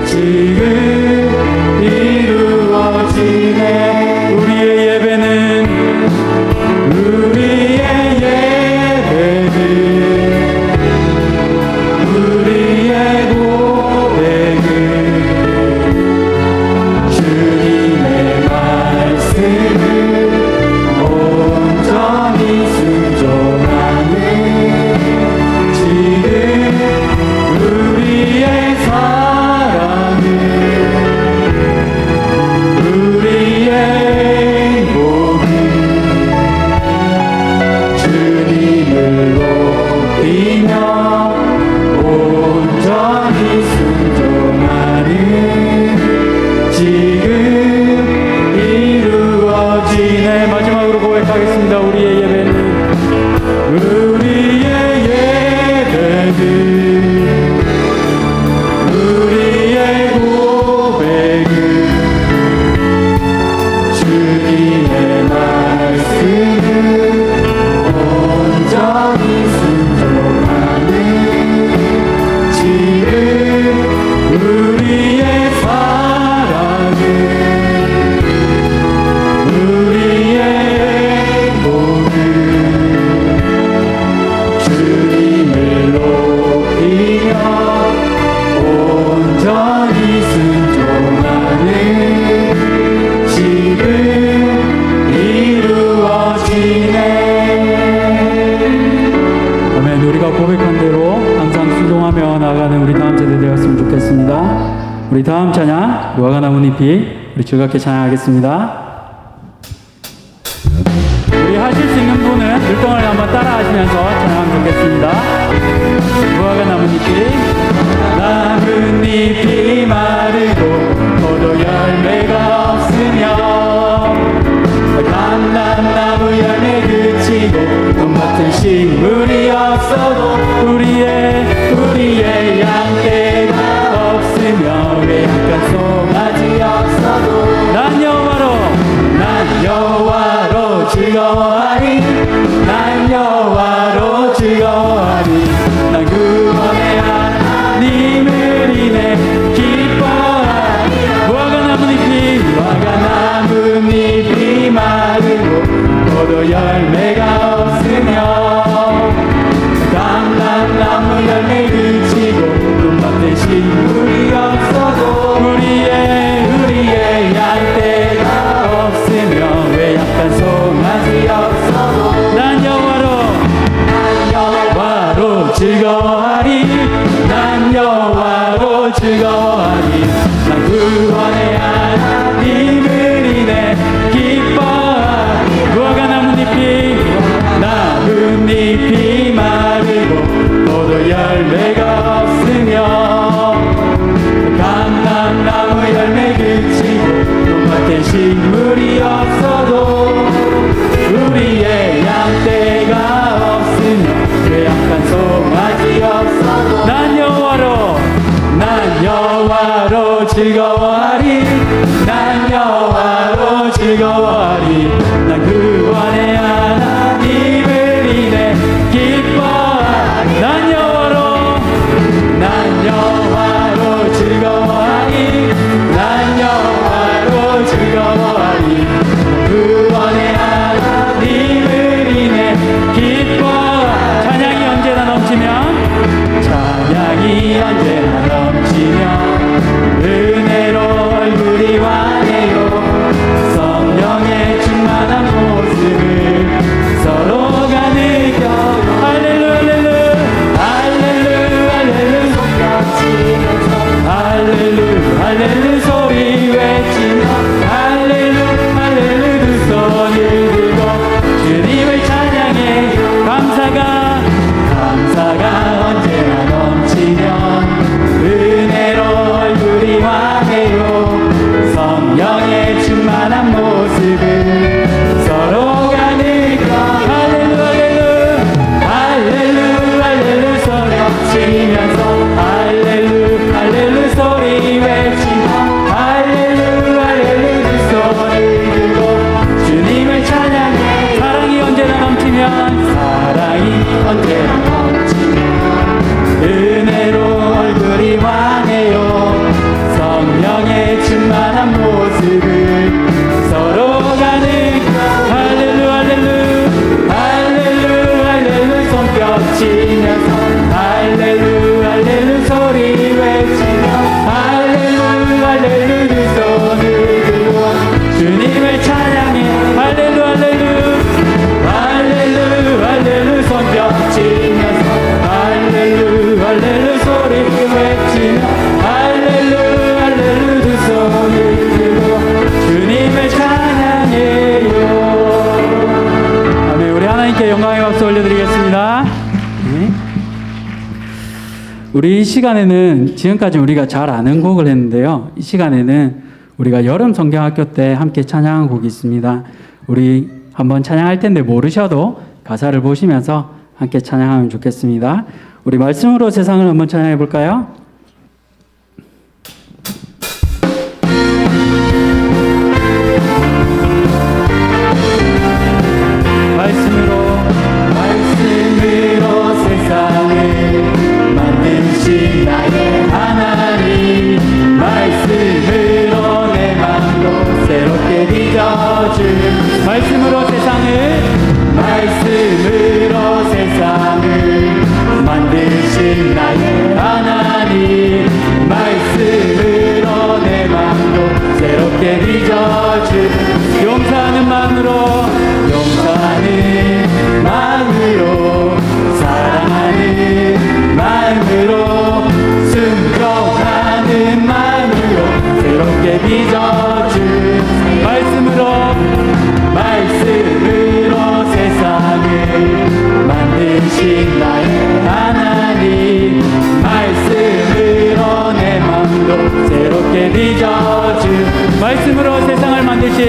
지금 이루어지네. 우리의 예배는 우리의 고백은 주님의 말씀을 온전히 순종하는 지금 우리의 사랑은 우리의 행복은 주님을 높이며 온전히 순종하는 지금 이루어지네. 마지막으로 고백하겠습니다. 우리의 예배는 우리의 고백은 주님의 말씀을 온전히 순종하는 지금 우리의 사랑은 우리의 행복은 주님을 높이며 온전히 순종하는 지금 이루어지네. 아멘. 우리가 고백한 대로 항상 순종하며 나아가는 우리 다음 세대 되었으면 좋겠습니다. 우리 다음 찬양 무화과 나뭇잎이 우리 즐겁게 찬양하겠습니다. 우리 하실 수 있는 분은 율동을 한번 따라 하시면서 찬양하면 좋겠습니다. 무화과 나뭇잎이 마르고 포도 열매가 없으며 감람나무 열매 그치고 돈 같은 식물이 없어도 우리의 양떼가 없으며 왜 약간 송아지 없어도 난 여호와로 즐거워하리. 난 여호와로 즐거워하리. 난 구원의 하나님을 인해 기뻐하리. 무화과 나뭇잎이 마르고 포도 열매가 없으며 감람나무 열매 그치고 눈밭에 식물이 없어도 우리의 양떼가 없으며 왜 약간 송아지 없어도 난 여호와로 즐거워하리. 난 여호와로 즐거워하리. 난 구원의 하나님을 인해 기뻐하리. 무화과 나뭇잎이 마르고 포도 열매가 없으며 감람나무 열매 그치고 밭에 식물이 없어도 우리의 양떼가 없으며 왜 약간 송아지 없어도 난 여호와로 즐거워하리. 난 여호와로 즐거워하리. 난 구원의 하나님을 인해 기뻐하리. 난 여호와로 즐거워하리. 난 여호와로 즐거워하리. 구원의 하나님을 인해 기뻐하리. 찬양이 언제나 넘치면 은혜로 우리 이 시간에는 지금까지 우리가 잘 아는 곡을 했는데요. 이 시간에는 우리가 여름 성경학교 때 함께 찬양한 곡이 있습니다. 우리 한번 찬양할 텐데 모르셔도 가사를 보시면서 함께 찬양하면 좋겠습니다. 우리 말씀으로 세상을 한번 찬양해 볼까요? 말씀으로 세상을 만드신 나의 하나님, 말씀으로 내 맘도 새롭게 빚어준, 말씀으로 세상을 만드신 나의 하나님, 말씀으로 내 맘도 새롭게 빚어준, 용서하는 마음으로 사랑하는 마음으로 순종하는 마음으로 새롭게 빚어준, 말씀으로 세상을 만드신 나의 하나님, 말씀으로 내 맘도 새롭게 빚어준, 말씀으로 세상을 만드신,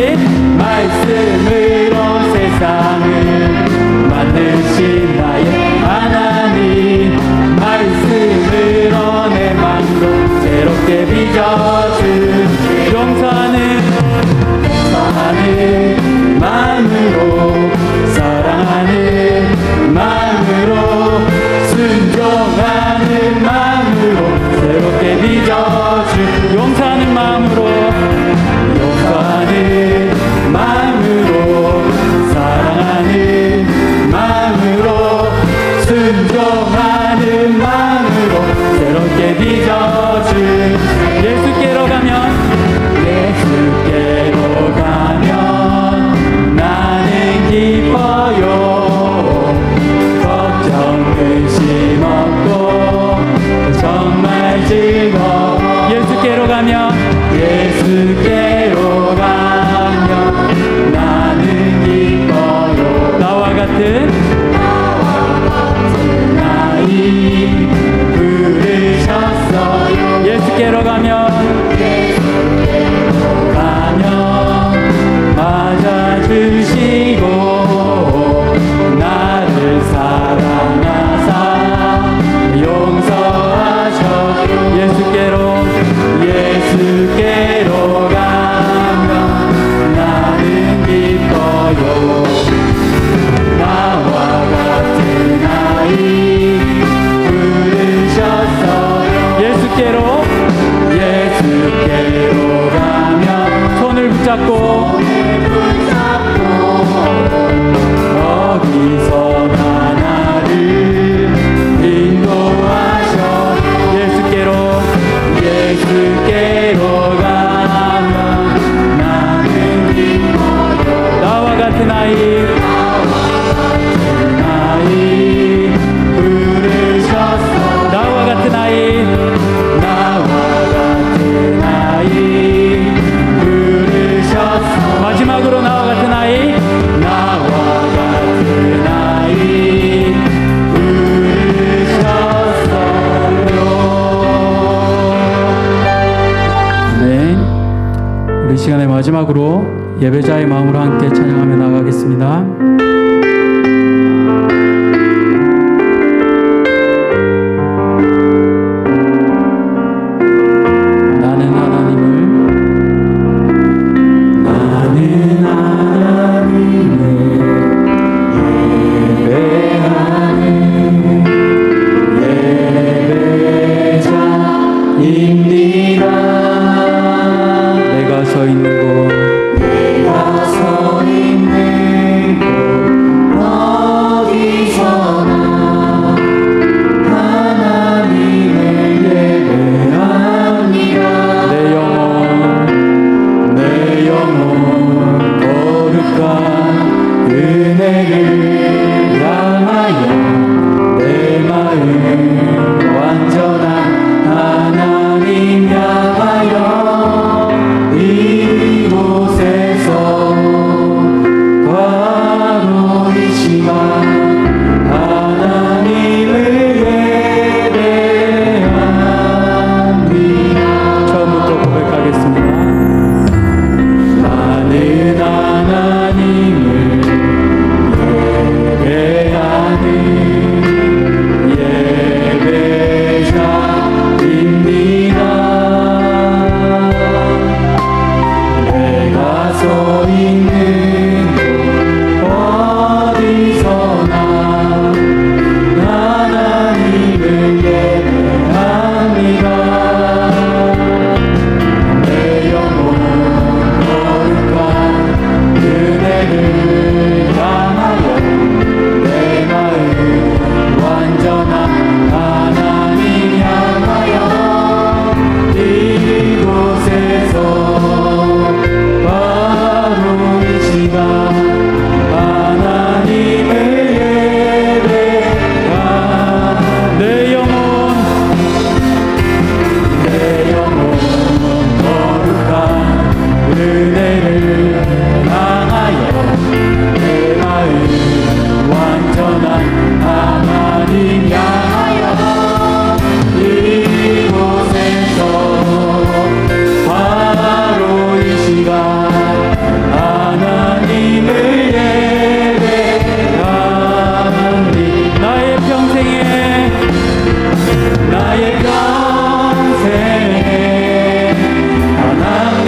말씀으로 세상을 만드신 나의 하나님, 말씀으로 내 맘도 새롭게 빚어준, 용서하는 마음으로 사랑하는 마음으로 순종하는 마음으로 새롭게 빚어준, 용서하는 마음으로 사랑하는 마음으로 순종하는 마음으로 새롭게 빚어준, 예수께로 가면 나는 기뻐요. 걱정 근심 없고 정말 즐거워. 예수께로 가면 나는 기뻐요. 나와 같은 나이 부르셨어요. 예수께로 가면 맞아주시고 나를 사랑하사 용서하셔. 예수께로 가면 나는 기뻐요. 나와 같은 아이 부르셨어요. 예수께로 가면 손을 붙잡고 어디서나 나를 인도하셔. 예수께로 가면 나는 기뻐요. 나와 같은 아이 부르셨어. 나와 같은 아이 부르셨어. 마지막으로 나와 같은 아이 부르셨어요. 네, 우리 시간의 마지막으로 예배자의 마음으로 함께 찬양하며 나가겠습니다. 내가 서 있는 곳 어디서나 하나님을 예배합니다. 내 영혼 거룩한 은혜를 향하여 내 마음 완전한 하나님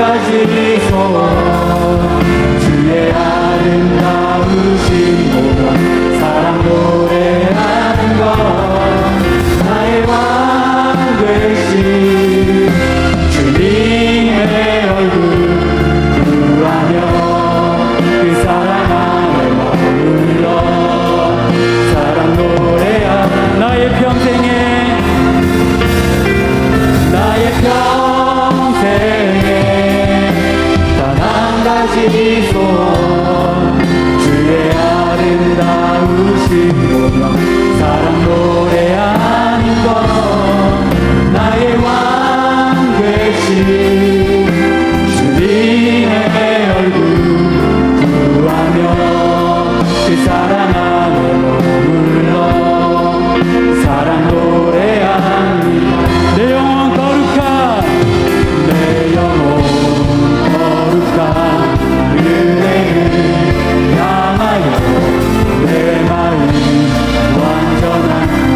가지 소원 주의 아름다우신 보면 사랑 노래하는 것 나의 왕 되신 주님의 얼굴 구하며 그 사랑 안에 머물러 사랑 노래하는 나의 평생에 단 한 가지 소원 주의 아름다우신 보며 사랑 노래하는 것 나의 왕 되신 주님의 얼굴 구하며 그 사랑 안에 머물러 사랑 노래하니 내 영혼 거룩한 내 영혼 거룩한 은혜를 향하여 내 마음 완전한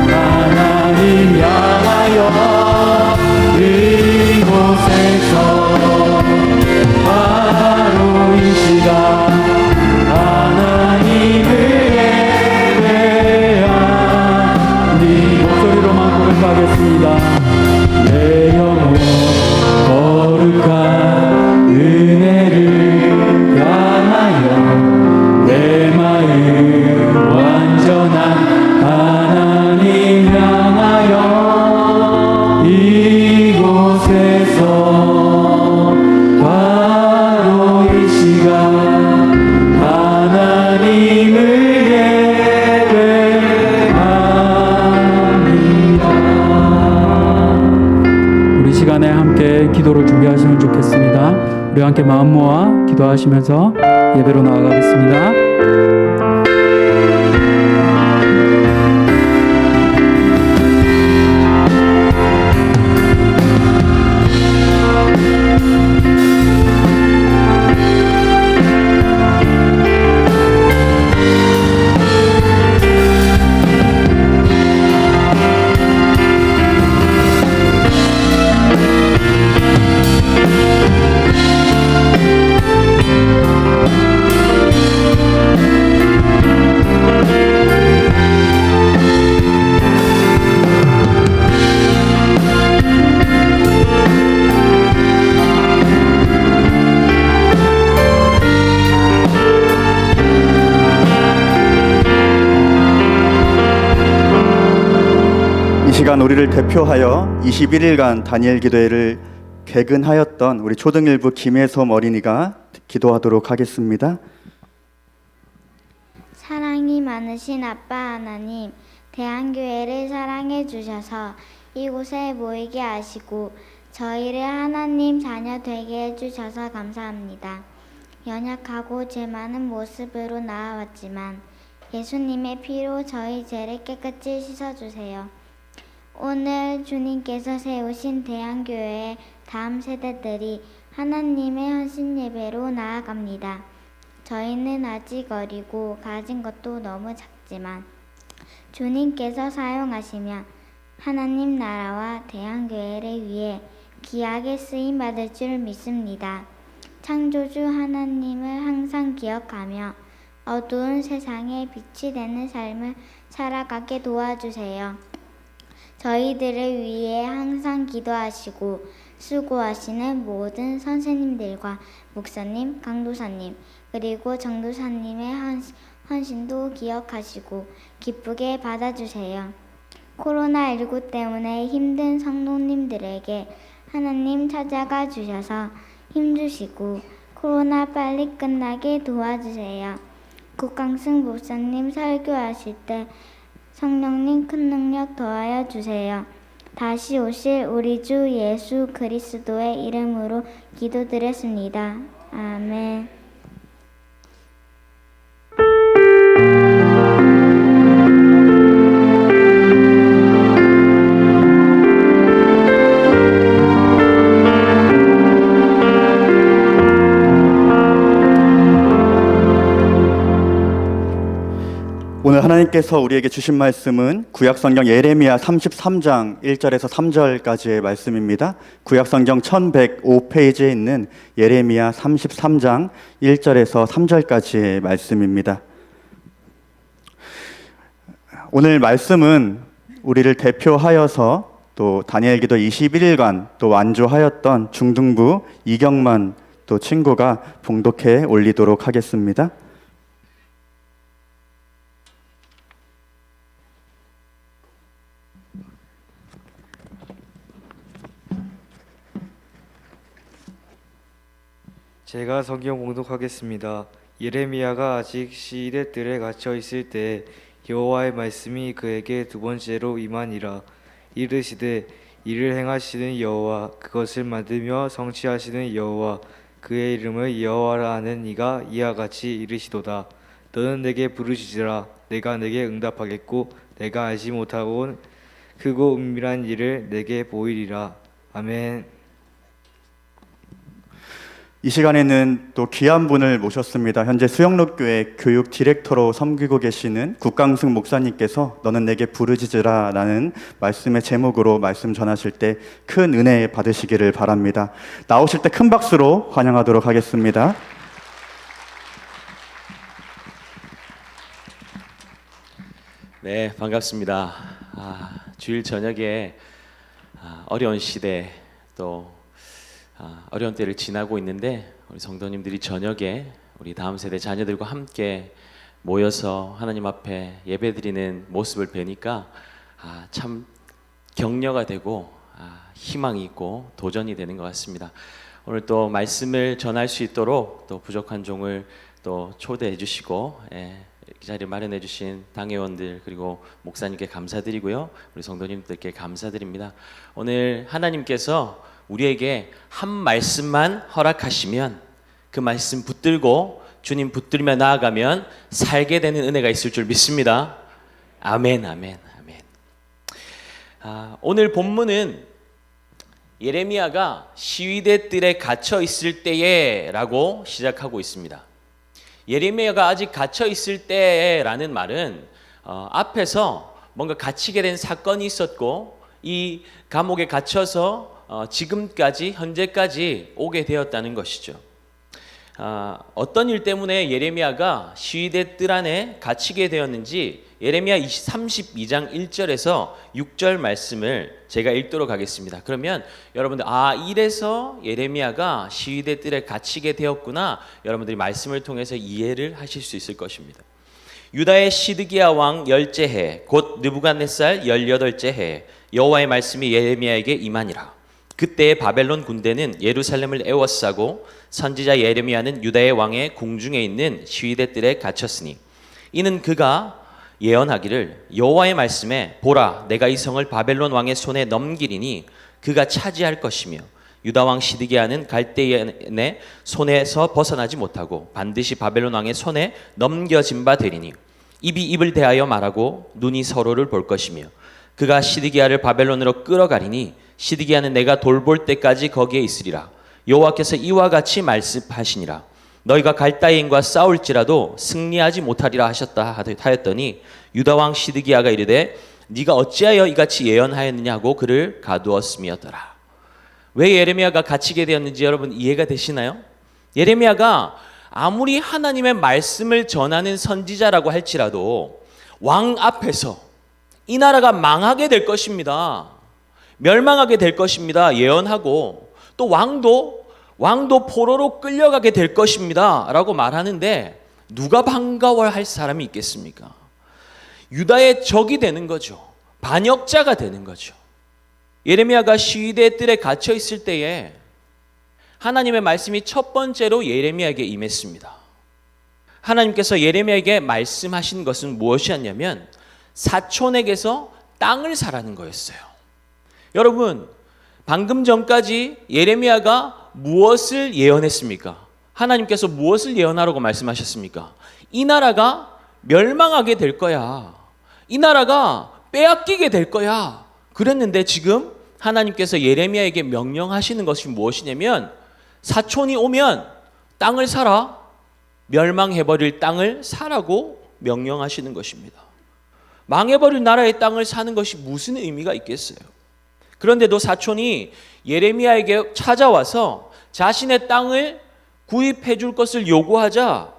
하나님 향하여 이곳에서 바로 이 시간 하나님을 예배하니 목소리로만 고백하겠습니다. 내 영혼 거룩한 은혜를 향하여 내 마음 완전한 하나님 향하여 이곳에서 바로 이 시간 하나님을 우리 시간에 함께 기도를 준비하시면 좋겠습니다. 우리 함께 마음 모아 기도하시면서 예배로 나아가겠습니다. 우리를 대표하여 21일간 다니엘 기도회를 개근하였던 우리 초등일부 김혜솜 어린이가 기도하도록 하겠습니다. 사랑이 많으신 아빠 하나님, 대한교회를 사랑해 주셔서 이곳에 모이게 하시고 저희를 하나님 자녀 되게 해주셔서 감사합니다. 연약하고 죄 많은 모습으로 나아왔지만 예수님의 피로 저희 죄를 깨끗이 씻어주세요. 오늘 주님께서 세우신 대한교회의 다음 세대들이 하나님의 헌신 예배로 나아갑니다. 저희는 아직 어리고 가진 것도 너무 작지만 주님께서 사용하시면 하나님 나라와 대한교회를 위해 귀하게 쓰임 받을 줄 믿습니다. 창조주 하나님을 항상 기억하며 어두운 세상에 빛이 되는 삶을 살아가게 도와주세요. 저희들을 위해 항상 기도하시고 수고하시는 모든 선생님들과 목사님, 강도사님, 그리고 정도사님의 헌신도 기억하시고 기쁘게 받아주세요. 코로나19 때문에 힘든 성도님들에게 하나님 찾아가 주셔서 힘주시고 코로나 빨리 끝나게 도와주세요. 국강승 목사님 설교하실 때 성령님 큰 능력 더하여 주세요. 다시 오실 우리 주 예수 그리스도의 이름으로 기도드렸습니다. 아멘. 하나님께서 우리에게 주신 말씀은 구약성경 예레미야 33장 1절에서 3절까지의 말씀입니다. 구약성경 1105페이지에 있는 예레미야 33장 1절에서 3절까지의 말씀입니다. 오늘 말씀은 우리를 대표하여서 또 다니엘 기도 21일간 또 완주하였던 중등부 이경만 또 친구가 봉독해 올리도록 하겠습니다. 제가 성경 봉독하겠습니다. 예레미야가 아직 시대 뜰에 갇혀 있을 때 여호와의 말씀이 그에게 두 번째로 임하니라. 이르시되 이를 행하시는 여호와, 그것을 만들며 성취하시는 여호와, 그의 이름을 여호와라 하는 이가 이와 같이 이르시도다. 너는 내게 부르짖으라. 내가 내게 응답하겠고 내가 알지 못하고 크고 은밀한 일을 내게 보이리라. 아멘. 이 시간에는 또 귀한 분을 모셨습니다. 현재 수영록교회 교육 디렉터로 섬기고 계시는 국강승 목사님께서 너는 내게 부르짖으라 라는 말씀의 제목으로 말씀 전하실 때 큰 은혜 받으시기를 바랍니다. 나오실 때 큰 박수로 환영하도록 하겠습니다. 네, 반갑습니다. 주일 저녁에 어려운 시대 또 어려운 때를 지나고 있는데 우리 성도님들이 저녁에 우리 다음 세대 자녀들과 함께 모여서 하나님 앞에 예배드리는 모습을 뵈니까 참 격려가 되고 희망이 있고 도전이 되는 것 같습니다. 오늘 또 말씀을 전할 수 있도록 또 부족한 종을 또 초대해 주시고 이 자리를 마련해 주신 당회원들 그리고 목사님께 감사드리고요. 우리 성도님들께 감사드립니다. 오늘 하나님께서 우리에게 한 말씀만 허락하시면 그 말씀 붙들고 주님 붙들며 나아가면 살게 되는 은혜가 있을 줄 믿습니다. 아멘, 아멘, 아멘. 오늘 본문은 예레미야가 시위대 뜰에 갇혀 있을 때에라고 시작하고 있습니다. 예레미야가 아직 갇혀 있을 때라는 말은 앞에서 뭔가 갇히게 된 사건이 있었고 이 감옥에 갇혀서 지금까지 현재까지 오게 되었다는 것이죠. 어떤 일 때문에 예레미야가 시위대 뜰 안에 갇히게 되었는지 예레미야 32장 1절에서 6절 말씀을 제가 읽도록 하겠습니다. 그러면 여러분들 이래서 예레미야가 시위대 뜰에 갇히게 되었구나 여러분들이 말씀을 통해서 이해를 하실 수 있을 것입니다. 유다의 시드기야 왕 10째 해 곧 느부갓네살 18째 해 여호와의 말씀이 예레미야에게 임하니라. 그때 바벨론 군대는 예루살렘을 에워싸고 선지자 예레미야는 유다의 왕의 궁중에 있는 시위대 뜰에 갇혔으니 이는 그가 예언하기를 여호와의 말씀에 보라 내가 이 성을 바벨론 왕의 손에 넘기리니 그가 차지할 것이며 유다 왕 시드기야는 갈대인의 손에서 벗어나지 못하고 반드시 바벨론 왕의 손에 넘겨진 바 되리니 입이 입을 대하여 말하고 눈이 서로를 볼 것이며 그가 시드기야를 바벨론으로 끌어가리니 시드기야는 내가 돌볼 때까지 거기에 있으리라. 여호와께서 이와 같이 말씀하시니라. 너희가 갈다인과 싸울지라도 승리하지 못하리라 하였더니 유다 왕 시드기야가 이르되 네가 어찌하여 이같이 예언하였느냐고 그를 가두었음이었더라. 왜 예레미야가 갇히게 되었는지 여러분 이해가 되시나요? 예레미야가 아무리 하나님의 말씀을 전하는 선지자라고 할지라도 왕 앞에서 이 나라가 망하게 될 것입니다. 멸망하게 될 것입니다. 예언하고 또 왕도 포로로 끌려가게 될 것입니다. 라고 말하는데 누가 반가워할 사람이 있겠습니까? 유다의 적이 되는 거죠. 반역자가 되는 거죠. 예레미야가 시위대 뜰에 갇혀 있을 때에 하나님의 말씀이 첫 번째로 예레미야에게 임했습니다. 하나님께서 예레미야에게 말씀하신 것은 무엇이었냐면 사촌에게서 땅을 사라는 거였어요. 여러분, 방금 전까지 예레미야가 무엇을 예언했습니까? 하나님께서 무엇을 예언하라고 말씀하셨습니까? 이 나라가 멸망하게 될 거야. 이 나라가 빼앗기게 될 거야. 그랬는데 지금 하나님께서 예레미야에게 명령하시는 것이 무엇이냐면 사촌이 오면 땅을 사라. 멸망해버릴 땅을 사라고 명령하시는 것입니다. 망해버릴 나라의 땅을 사는 것이 무슨 의미가 있겠어요? 그런데도 사촌이 예레미야에게 찾아와서 자신의 땅을 구입해 줄 것을 요구하자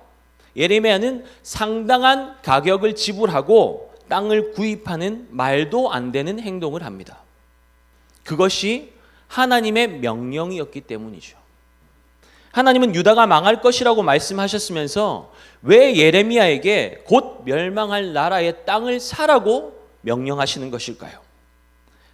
예레미야는 상당한 가격을 지불하고 땅을 구입하는 말도 안 되는 행동을 합니다. 그것이 하나님의 명령이었기 때문이죠. 하나님은 유다가 망할 것이라고 말씀하셨으면서 왜 예레미야에게 곧 멸망할 나라의 땅을 사라고 명령하시는 것일까요?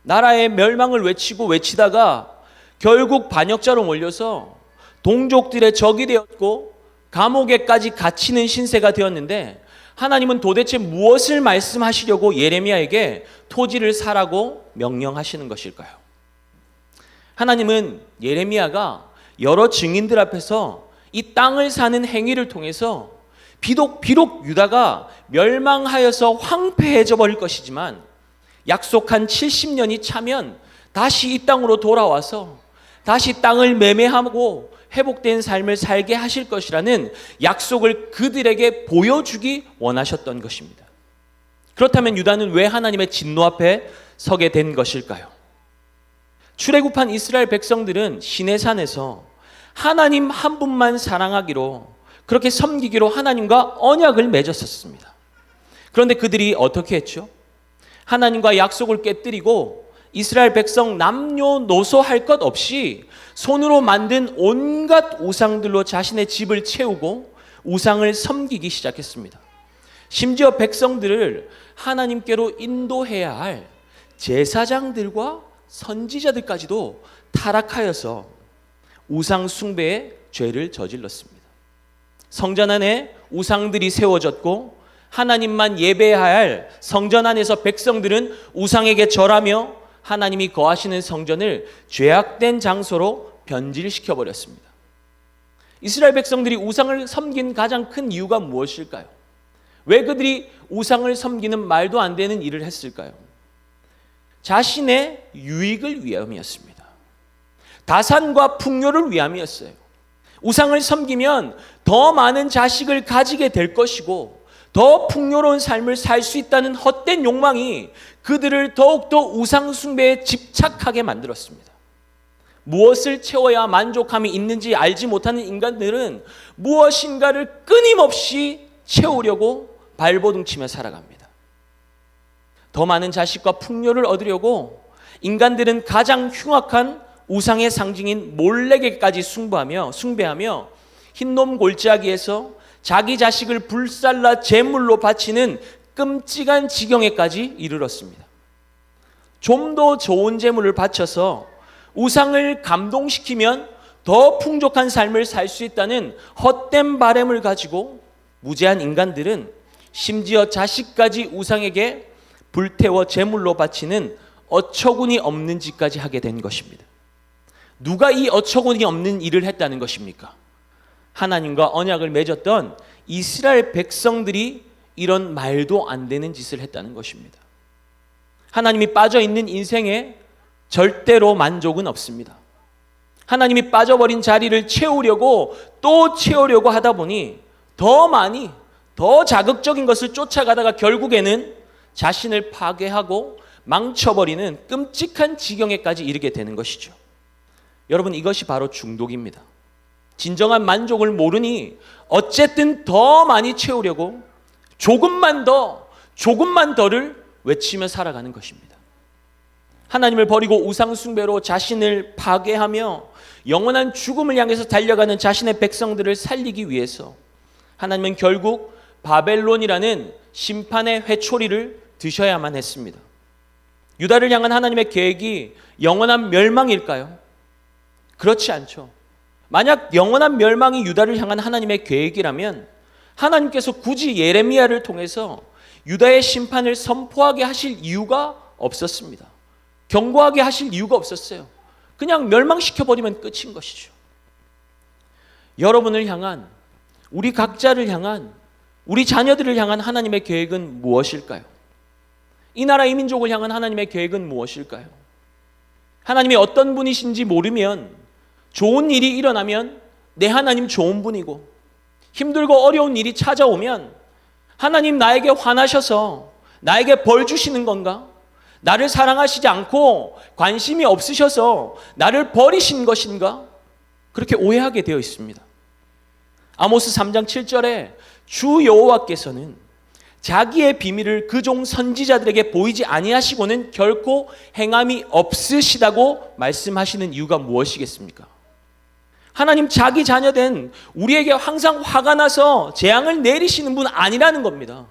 나라의 멸망을 외치다가 결국 반역자로 몰려서 동족들의 적이 되었고 감옥에까지 갇히는 신세가 되었는데 하나님은 도대체 무엇을 말씀하시려고 예레미야에게 토지를 사라고 명령하시는 것일까요? 하나님은 예레미야가 여러 증인들 앞에서 이 땅을 사는 행위를 통해서 비록 유다가 멸망하여서 황폐해져 버릴 것이지만 약속한 70년이 차면 다시 이 땅으로 돌아와서 다시 땅을 매매하고 회복된 삶을 살게 하실 것이라는 약속을 그들에게 보여주기 원하셨던 것입니다. 그렇다면 유다는 왜 하나님의 진노 앞에 서게 된 것일까요? 출애굽한 이스라엘 백성들은 시내산에서 하나님 한 분만 사랑하기로 그렇게 섬기기로 하나님과 언약을 맺었었습니다. 그런데 그들이 어떻게 했죠? 하나님과 약속을 깨뜨리고 이스라엘 백성 남녀노소 할 것 없이 손으로 만든 온갖 우상들로 자신의 집을 채우고 우상을 섬기기 시작했습니다. 심지어 백성들을 하나님께로 인도해야 할 제사장들과 선지자들까지도 타락하여서 우상 숭배의 죄를 저질렀습니다. 성전 안에 우상들이 세워졌고 하나님만 예배해야 할 성전 안에서 백성들은 우상에게 절하며 하나님이 거하시는 성전을 죄악된 장소로 변질시켜 버렸습니다. 이스라엘 백성들이 우상을 섬긴 가장 큰 이유가 무엇일까요? 왜 그들이 우상을 섬기는 말도 안 되는 일을 했을까요? 자신의 유익을 위함이었습니다. 다산과 풍요를 위함이었어요. 우상을 섬기면 더 많은 자식을 가지게 될 것이고 더 풍요로운 삶을 살 수 있다는 헛된 욕망이 그들을 더욱더 우상 숭배에 집착하게 만들었습니다. 무엇을 채워야 만족함이 있는지 알지 못하는 인간들은 무엇인가를 끊임없이 채우려고 발버둥치며 살아갑니다. 더 많은 자식과 풍요를 얻으려고 인간들은 가장 흉악한 우상의 상징인 몰렉에까지 숭배하며 흰놈 골짜기에서 자기 자식을 불살라 제물로 바치는 끔찍한 지경에까지 이르렀습니다. 좀 더 좋은 제물을 바쳐서 우상을 감동시키면 더 풍족한 삶을 살 수 있다는 헛된 바램을 가지고 무지한 인간들은 심지어 자식까지 우상에게 불태워 제물로 바치는 어처구니 없는 짓까지 하게 된 것입니다. 누가 이 어처구니 없는 일을 했다는 것입니까? 하나님과 언약을 맺었던 이스라엘 백성들이 이런 말도 안 되는 짓을 했다는 것입니다. 하나님이 빠져 있는 인생에 절대로 만족은 없습니다. 하나님이 빠져버린 자리를 채우려고 또 채우려고 하다 보니 더 많이 더 자극적인 것을 쫓아가다가 결국에는 자신을 파괴하고 망쳐버리는 끔찍한 지경에까지 이르게 되는 것이죠. 여러분, 이것이 바로 중독입니다. 진정한 만족을 모르니 어쨌든 더 많이 채우려고 조금만 더를 외치며 살아가는 것입니다. 하나님을 버리고 우상 숭배로 자신을 파괴하며 영원한 죽음을 향해서 달려가는 자신의 백성들을 살리기 위해서 하나님은 결국 바벨론이라는 심판의 회초리를 드셔야만 했습니다. 유다를 향한 하나님의 계획이 영원한 멸망일까요? 그렇지 않죠. 만약 영원한 멸망이 유다를 향한 하나님의 계획이라면 하나님께서 굳이 예레미야를 통해서 유다의 심판을 선포하게 하실 이유가 없었습니다. 경고하게 하실 이유가 없었어요. 그냥 멸망시켜버리면 끝인 것이죠. 여러분을 향한, 우리 각자를 향한, 우리 자녀들을 향한 하나님의 계획은 무엇일까요? 이 나라 이 민족을 향한 하나님의 계획은 무엇일까요? 하나님이 어떤 분이신지 모르면, 좋은 일이 일어나면 내 하나님 좋은 분이고 힘들고 어려운 일이 찾아오면 하나님 나에게 화나셔서 나에게 벌 주시는 건가? 나를 사랑하시지 않고 관심이 없으셔서 나를 버리신 것인가? 그렇게 오해하게 되어 있습니다. 아모스 3장 7절에 주 여호와께서는 자기의 비밀을 그 종 선지자들에게 보이지 아니하시고는 결코 행함이 없으시다고 말씀하시는 이유가 무엇이겠습니까? 하나님 자기 자녀된 우리에게 항상 화가 나서 재앙을 내리시는 분 아니라는 겁니다.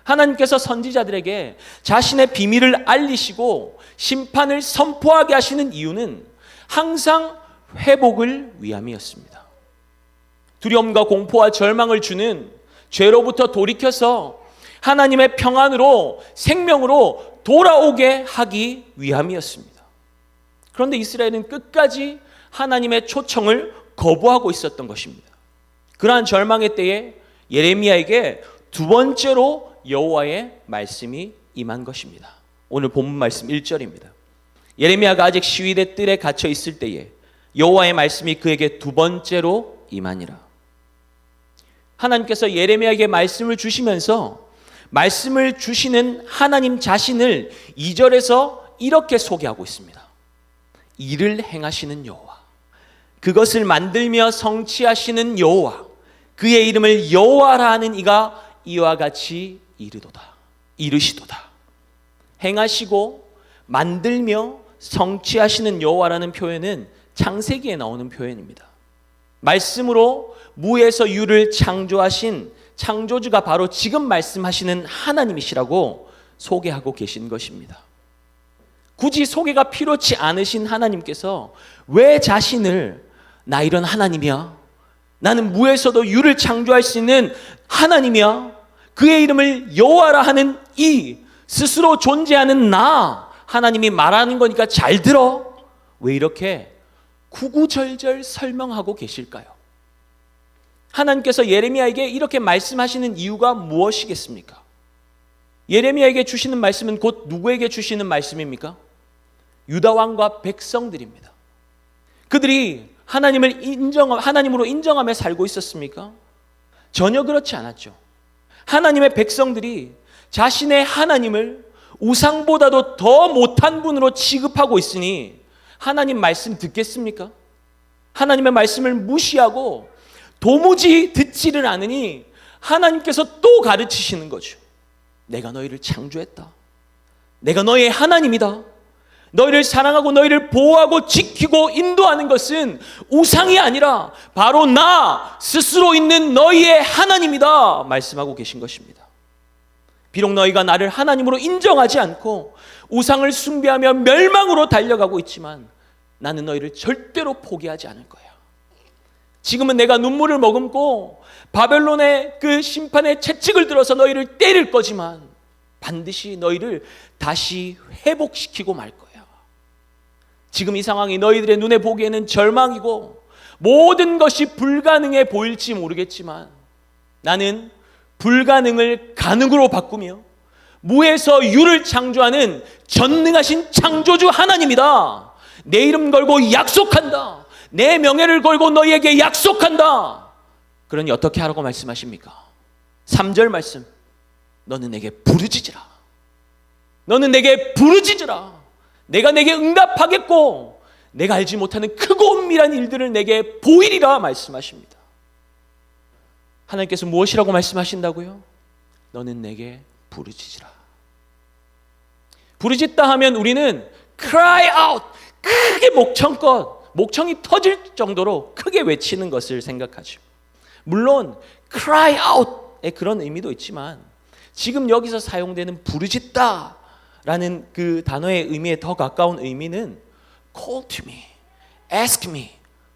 하나님께서 선지자들에게 자신의 비밀을 알리시고 심판을 선포하게 하시는 이유는 항상 회복을 위함이었습니다. 두려움과 공포와 절망을 주는 죄로부터 돌이켜서 하나님의 평안으로 생명으로 돌아오게 하기 위함이었습니다. 그런데 이스라엘은 끝까지 하나님의 초청을 거부하고 있었던 것입니다. 그러한 절망의 때에 예레미야에게 두 번째로 여호와의 말씀이 임한 것입니다. 오늘 본문 말씀 1절입니다. 예레미야가 아직 시위대 뜰에 갇혀 있을 때에 여호와의 말씀이 그에게 두 번째로 임하니라. 하나님께서 예레미야에게 말씀을 주시면서 말씀을 주시는 하나님 자신을 2절에서 이렇게 소개하고 있습니다. 일을 행하시는 여호와, 그것을 만들며 성취하시는 여호와, 그의 이름을 여호와라 하는 이가 이와 같이 이르시도다. 행하시고 만들며 성취하시는 여호와라는 표현은 창세기에 나오는 표현입니다. 말씀으로 무에서 유를 창조하신 창조주가 바로 지금 말씀하시는 하나님이시라고 소개하고 계신 것입니다. 굳이 소개가 필요치 않으신 하나님께서 왜 자신을 나 이런 하나님이야, 나는 무에서도 유를 창조할 수 있는 하나님이야, 그의 이름을 여호와라 하는 이 스스로 존재하는 나 하나님이 말하는 거니까 잘 들어, 왜 이렇게 구구절절 설명하고 계실까요? 하나님께서 예레미야에게 이렇게 말씀하시는 이유가 무엇이겠습니까? 예레미야에게 주시는 말씀은 곧 누구에게 주시는 말씀입니까? 유다 왕과 백성들입니다. 그들이 하나님으로 인정하며 살고 있었습니까? 전혀 그렇지 않았죠. 하나님의 백성들이 자신의 하나님을 우상보다도 더 못한 분으로 취급하고 있으니 하나님 말씀 듣겠습니까? 하나님의 말씀을 무시하고 도무지 듣지를 않으니 하나님께서 또 가르치시는 거죠. 내가 너희를 창조했다. 내가 너희의 하나님이다. 너희를 사랑하고 너희를 보호하고 지키고 인도하는 것은 우상이 아니라 바로 나 스스로 있는 너희의 하나님이다 말씀하고 계신 것입니다. 비록 너희가 나를 하나님으로 인정하지 않고 우상을 숭배하며 멸망으로 달려가고 있지만 나는 너희를 절대로 포기하지 않을 거야. 지금은 내가 눈물을 머금고 바벨론의 그 심판의 채찍을 들어서 너희를 때릴 거지만 반드시 너희를 다시 회복시키고 말 거야. 지금 이 상황이 너희들의 눈에 보기에는 절망이고 모든 것이 불가능해 보일지 모르겠지만 나는 불가능을 가능으로 바꾸며 무에서 유를 창조하는 전능하신 창조주 하나님이다. 내 이름 걸고 약속한다. 내 명예를 걸고 너희에게 약속한다. 그러니 어떻게 하라고 말씀하십니까? 3절 말씀, 너는 내게 부르짖으라. 너는 내게 부르짖으라. 내가 내게 응답하겠고 내가 알지 못하는 크고 은밀한 일들을 내게 보이리라 말씀하십니다. 하나님께서 무엇이라고 말씀하신다고요? 너는 내게 부르짖으라. 부르짖다 하면 우리는 cry out, 크게 목청이 터질 정도로 크게 외치는 것을 생각하죠. 물론 cry out의 그런 의미도 있지만 지금 여기서 사용되는 부르짖다라는 그 단어의 의미에 더 가까운 의미는 call to me, ask me,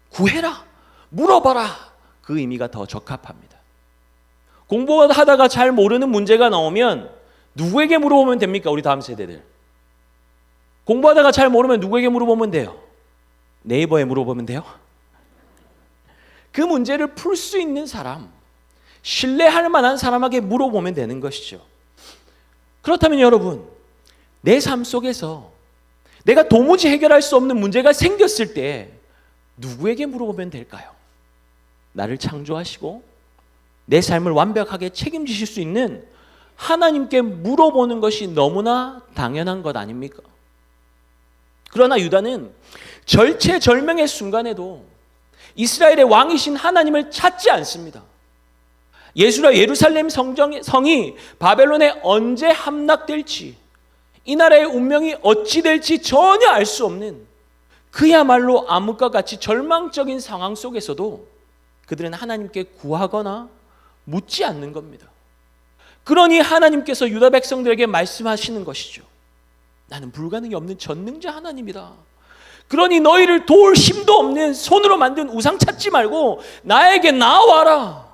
구해라, 물어봐라, 그 의미가 더 적합합니다. 공부하다가 잘 모르는 문제가 나오면 누구에게 물어보면 됩니까? 우리 다음 세대들. 공부하다가 잘 모르면 누구에게 물어보면 돼요? 네이버에 물어보면 돼요? 그 문제를 풀 수 있는 사람, 신뢰할 만한 사람에게 물어보면 되는 것이죠. 그렇다면 여러분, 내 삶 속에서 내가 도무지 해결할 수 없는 문제가 생겼을 때 누구에게 물어보면 될까요? 나를 창조하시고 내 삶을 완벽하게 책임지실 수 있는 하나님께 물어보는 것이 너무나 당연한 것 아닙니까? 그러나 유다는 절체절명의 순간에도 이스라엘의 왕이신 하나님을 찾지 않습니다. 예루살렘 성이 바벨론에 언제 함락될지, 이 나라의 운명이 어찌 될지 전혀 알 수 없는 그야말로 암흑과 같이 절망적인 상황 속에서도 그들은 하나님께 구하거나 묻지 않는 겁니다. 그러니 하나님께서 유다 백성들에게 말씀하시는 것이죠. 나는 불가능이 없는 전능자 하나님이다. 그러니 너희를 도울 힘도 없는 손으로 만든 우상 찾지 말고 나에게 나와라.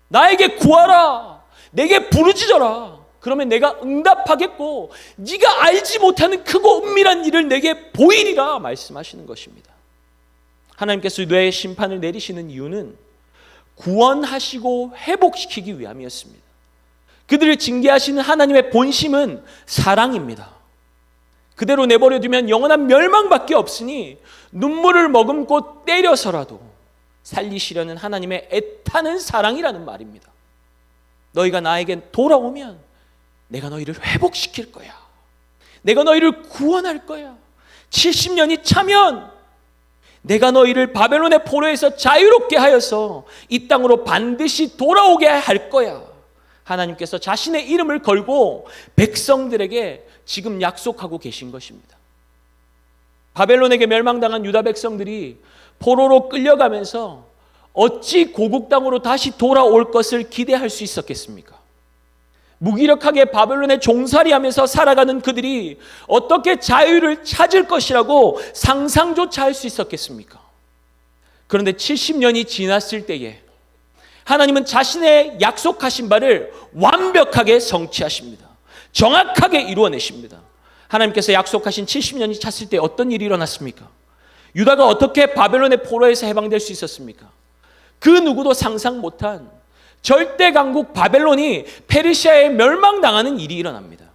나에게 구하라. 내게 부르짖어라. 그러면 내가 응답하겠고 네가 알지 못하는 크고 은밀한 일을 내게 보이리라 말씀하시는 것입니다. 하나님께서 유다의 심판을 내리시는 이유는 구원하시고 회복시키기 위함이었습니다. 그들을 징계하시는 하나님의 본심은 사랑입니다. 그대로 내버려두면 영원한 멸망밖에 없으니 눈물을 머금고 때려서라도 살리시려는 하나님의 애타는 사랑이라는 말입니다. 너희가 나에게 돌아오면 내가 너희를 회복시킬 거야. 내가 너희를 구원할 거야. 70년이 차면 내가 너희를 바벨론의 포로에서 자유롭게 하여서 이 땅으로 반드시 돌아오게 할 거야. 하나님께서 자신의 이름을 걸고 백성들에게 지금 약속하고 계신 것입니다. 바벨론에게 멸망당한 유다 백성들이 포로로 끌려가면서 어찌 고국 땅으로 다시 돌아올 것을 기대할 수 있었겠습니까? 무기력하게 바벨론에 종살이하면서 살아가는 그들이 어떻게 자유를 찾을 것이라고 상상조차 할 수 있었겠습니까? 그런데 70년이 지났을 때에 하나님은 자신의 약속하신 바를 완벽하게 성취하십니다. 정확하게 이루어내십니다. 하나님께서 약속하신 70년이 찼을 때 어떤 일이 일어났습니까? 유다가 어떻게 바벨론의 포로에서 해방될 수 있었습니까? 그 누구도 상상 못한 절대 강국 바벨론이 페르시아에 멸망당하는 일이 일어납니다.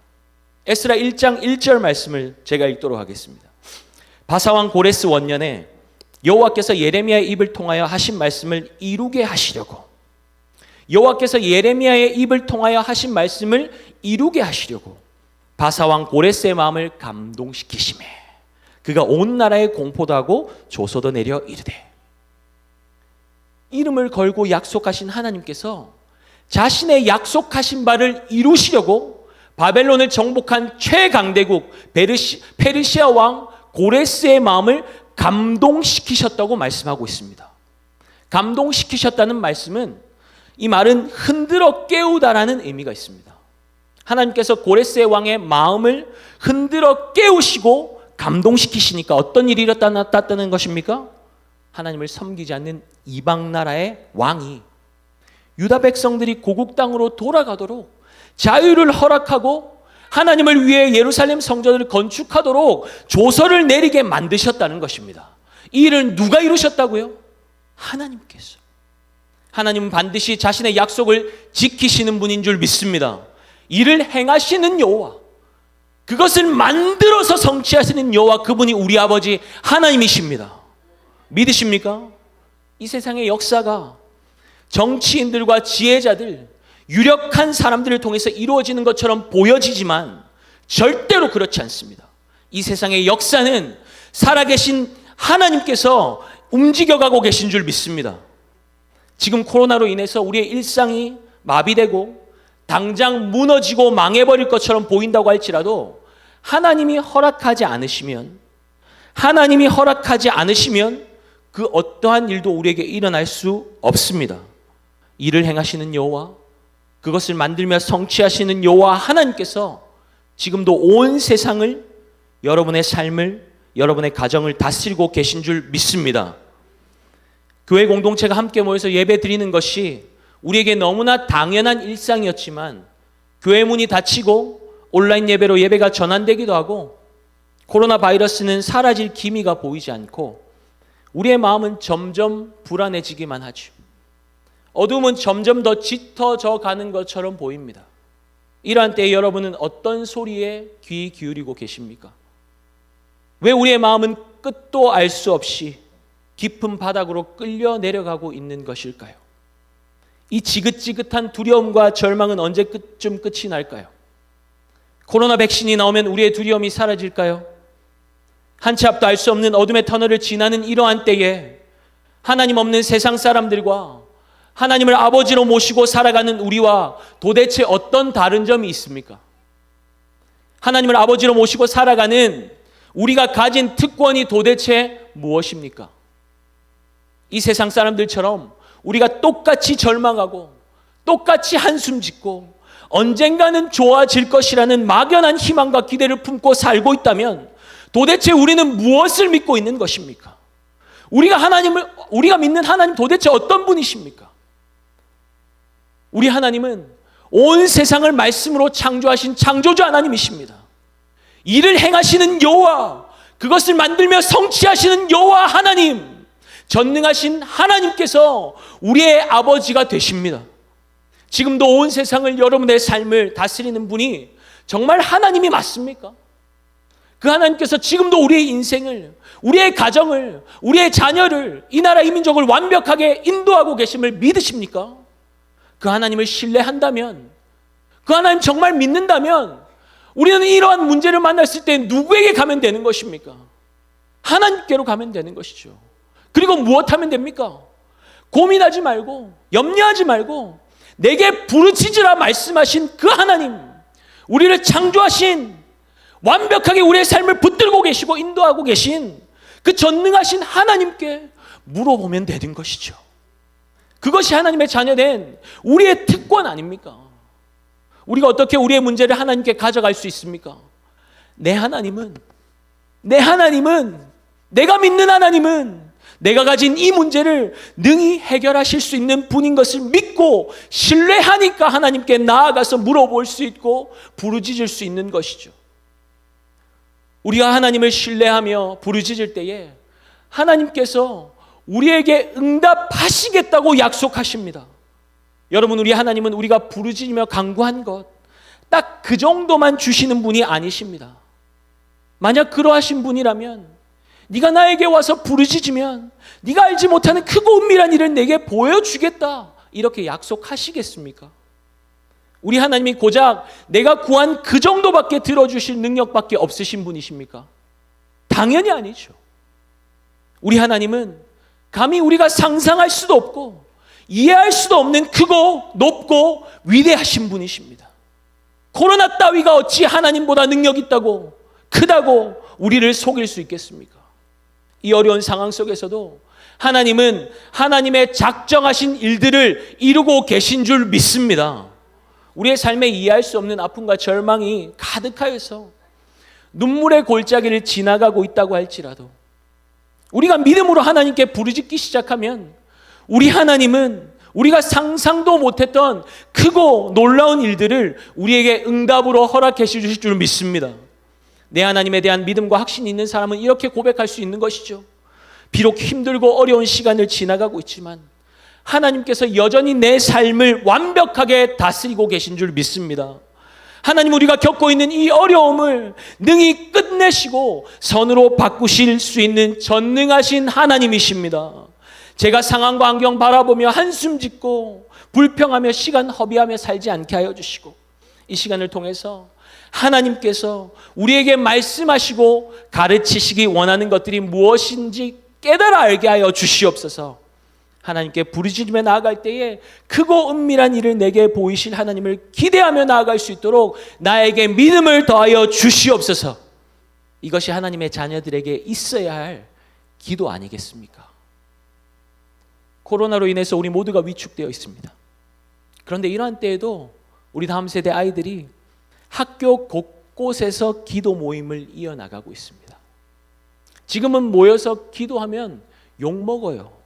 에스라 1장 1절 말씀을 제가 읽도록 하겠습니다. 바사왕 고레스 원년에 여호와께서 예레미야의 입을 통하여 하신 말씀을 이루게 하시려고, 여호와께서 예레미야의 입을 통하여 하신 말씀을 이루게 하시려고 바사왕 고레스의 마음을 감동시키시매 그가 온 나라에 공포도 하고 조소도 내려 이르되, 이름을 걸고 약속하신 하나님께서 자신의 약속하신 바를 이루시려고 바벨론을 정복한 최강대국 페르시아 왕 고레스의 마음을 감동시키셨다고 말씀하고 있습니다. 감동시키셨다는 말씀은, 이 말은 흔들어 깨우다라는 의미가 있습니다. 하나님께서 고레스의 왕의 마음을 흔들어 깨우시고 감동시키시니까 어떤 일이 일어났다는 것입니까? 하나님을 섬기지 않는 이방 나라의 왕이 유다 백성들이 고국 땅으로 돌아가도록 자유를 허락하고 하나님을 위해 예루살렘 성전을 건축하도록 조서를 내리게 만드셨다는 것입니다. 이 일을 누가 이루셨다고요? 하나님께서. 하나님은 반드시 자신의 약속을 지키시는 분인 줄 믿습니다. 이를 행하시는 여호와, 그것을 만들어서 성취하시는 여호와, 그분이 우리 아버지 하나님이십니다. 믿으십니까? 이 세상의 역사가 정치인들과 지혜자들, 유력한 사람들을 통해서 이루어지는 것처럼 보여지지만 절대로 그렇지 않습니다. 이 세상의 역사는 살아계신 하나님께서 움직여가고 계신 줄 믿습니다. 지금 코로나로 인해서 우리의 일상이 마비되고 당장 무너지고 망해버릴 것처럼 보인다고 할지라도 하나님이 허락하지 않으시면 그 어떠한 일도 우리에게 일어날 수 없습니다. 일을 행하시는 여호와, 그것을 만들며 성취하시는 여호와 하나님께서 지금도 온 세상을, 여러분의 삶을, 여러분의 가정을 다스리고 계신 줄 믿습니다. 교회 공동체가 함께 모여서 예배 드리는 것이 우리에게 너무나 당연한 일상이었지만 교회 문이 닫히고 온라인 예배로 예배가 전환되기도 하고 코로나 바이러스는 사라질 기미가 보이지 않고 우리의 마음은 점점 불안해지기만 하죠. 어둠은 점점 더 짙어져 가는 것처럼 보입니다. 이러한 때에 여러분은 어떤 소리에 귀 기울이고 계십니까? 왜 우리의 마음은 끝도 알 수 없이 깊은 바닥으로 끌려 내려가고 있는 것일까요? 이 지긋지긋한 두려움과 절망은 언제쯤 끝이 날까요? 코로나 백신이 나오면 우리의 두려움이 사라질까요? 한 치 앞도 알 수 없는 어둠의 터널을 지나는 이러한 때에 하나님 없는 세상 사람들과 하나님을 아버지로 모시고 살아가는 우리와 도대체 어떤 다른 점이 있습니까? 하나님을 아버지로 모시고 살아가는 우리가 가진 특권이 도대체 무엇입니까? 이 세상 사람들처럼 우리가 똑같이 절망하고 똑같이 한숨 짓고 언젠가는 좋아질 것이라는 막연한 희망과 기대를 품고 살고 있다면 도대체 우리는 무엇을 믿고 있는 것입니까? 우리가 믿는 하나님 도대체 어떤 분이십니까? 우리 하나님은 온 세상을 말씀으로 창조하신 창조주 하나님이십니다. 이를 행하시는 여호와, 그것을 만들며 성취하시는 여호와 하나님, 전능하신 하나님께서 우리의 아버지가 되십니다. 지금도 온 세상을, 여러분의 삶을 다스리는 분이 정말 하나님이 맞습니까? 그 하나님께서 지금도 우리의 인생을, 우리의 가정을, 우리의 자녀를, 이 나라 이 민족을 완벽하게 인도하고 계심을 믿으십니까? 그 하나님을 신뢰한다면, 그 하나님 정말 믿는다면 우리는 이러한 문제를 만났을 때 누구에게 가면 되는 것입니까? 하나님께로 가면 되는 것이죠. 그리고 무엇하면 됩니까? 고민하지 말고, 염려하지 말고 내게 부르짖으라 말씀하신 그 하나님, 우리를 창조하신, 완벽하게 우리의 삶을 붙들고 계시고 인도하고 계신 그 전능하신 하나님께 물어보면 되는 것이죠. 그것이 하나님의 자녀된 우리의 특권 아닙니까? 우리가 어떻게 우리의 문제를 하나님께 가져갈 수 있습니까? 내 하나님은, 내가 믿는 하나님은 내가 가진 이 문제를 능히 해결하실 수 있는 분인 것을 믿고 신뢰하니까 하나님께 나아가서 물어볼 수 있고 부르짖을 수 있는 것이죠. 우리가 하나님을 신뢰하며 부르짖을 때에 하나님께서 우리에게 응답하시겠다고 약속하십니다. 여러분, 우리 하나님은 우리가 부르짖으며 간구한 것 딱 그 정도만 주시는 분이 아니십니다. 만약 그러하신 분이라면 네가 나에게 와서 부르짖으면 네가 알지 못하는 크고 은밀한 일을 내게 보여주겠다, 이렇게 약속하시겠습니까? 우리 하나님이 고작 내가 구한 그 정도밖에 들어주실 능력밖에 없으신 분이십니까? 당연히 아니죠. 우리 하나님은 감히 우리가 상상할 수도 없고 이해할 수도 없는 크고 높고 위대하신 분이십니다. 코로나 따위가 어찌 하나님보다 능력 있다고, 크다고 우리를 속일 수 있겠습니까? 이 어려운 상황 속에서도 하나님은 하나님의 작정하신 일들을 이루고 계신 줄 믿습니다. 우리의 삶에 이해할 수 없는 아픔과 절망이 가득하여서 눈물의 골짜기를 지나가고 있다고 할지라도 우리가 믿음으로 하나님께 부르짖기 시작하면 우리 하나님은 우리가 상상도 못했던 크고 놀라운 일들을 우리에게 응답으로 허락해 주실 줄 믿습니다. 내 하나님에 대한 믿음과 확신이 있는 사람은 이렇게 고백할 수 있는 것이죠. 비록 힘들고 어려운 시간을 지나가고 있지만 하나님께서 여전히 내 삶을 완벽하게 다스리고 계신 줄 믿습니다. 하나님, 우리가 겪고 있는 이 어려움을 능히 끝내시고 선으로 바꾸실 수 있는 전능하신 하나님이십니다. 제가 상황과 환경 바라보며 한숨 짓고 불평하며 시간 허비하며 살지 않게 하여 주시고, 이 시간을 통해서 하나님께서 우리에게 말씀하시고 가르치시기 원하는 것들이 무엇인지 깨달아 알게 하여 주시옵소서. 하나님께 부르짖으며 나아갈 때에 크고 은밀한 일을 내게 보이실 하나님을 기대하며 나아갈 수 있도록 나에게 믿음을 더하여 주시옵소서. 이것이 하나님의 자녀들에게 있어야 할 기도 아니겠습니까? 코로나로 인해서 우리 모두가 위축되어 있습니다. 그런데 이러한 때에도 우리 다음 세대 아이들이 학교 곳곳에서 기도 모임을 이어나가고 있습니다. 지금은 모여서 기도하면 욕먹어요.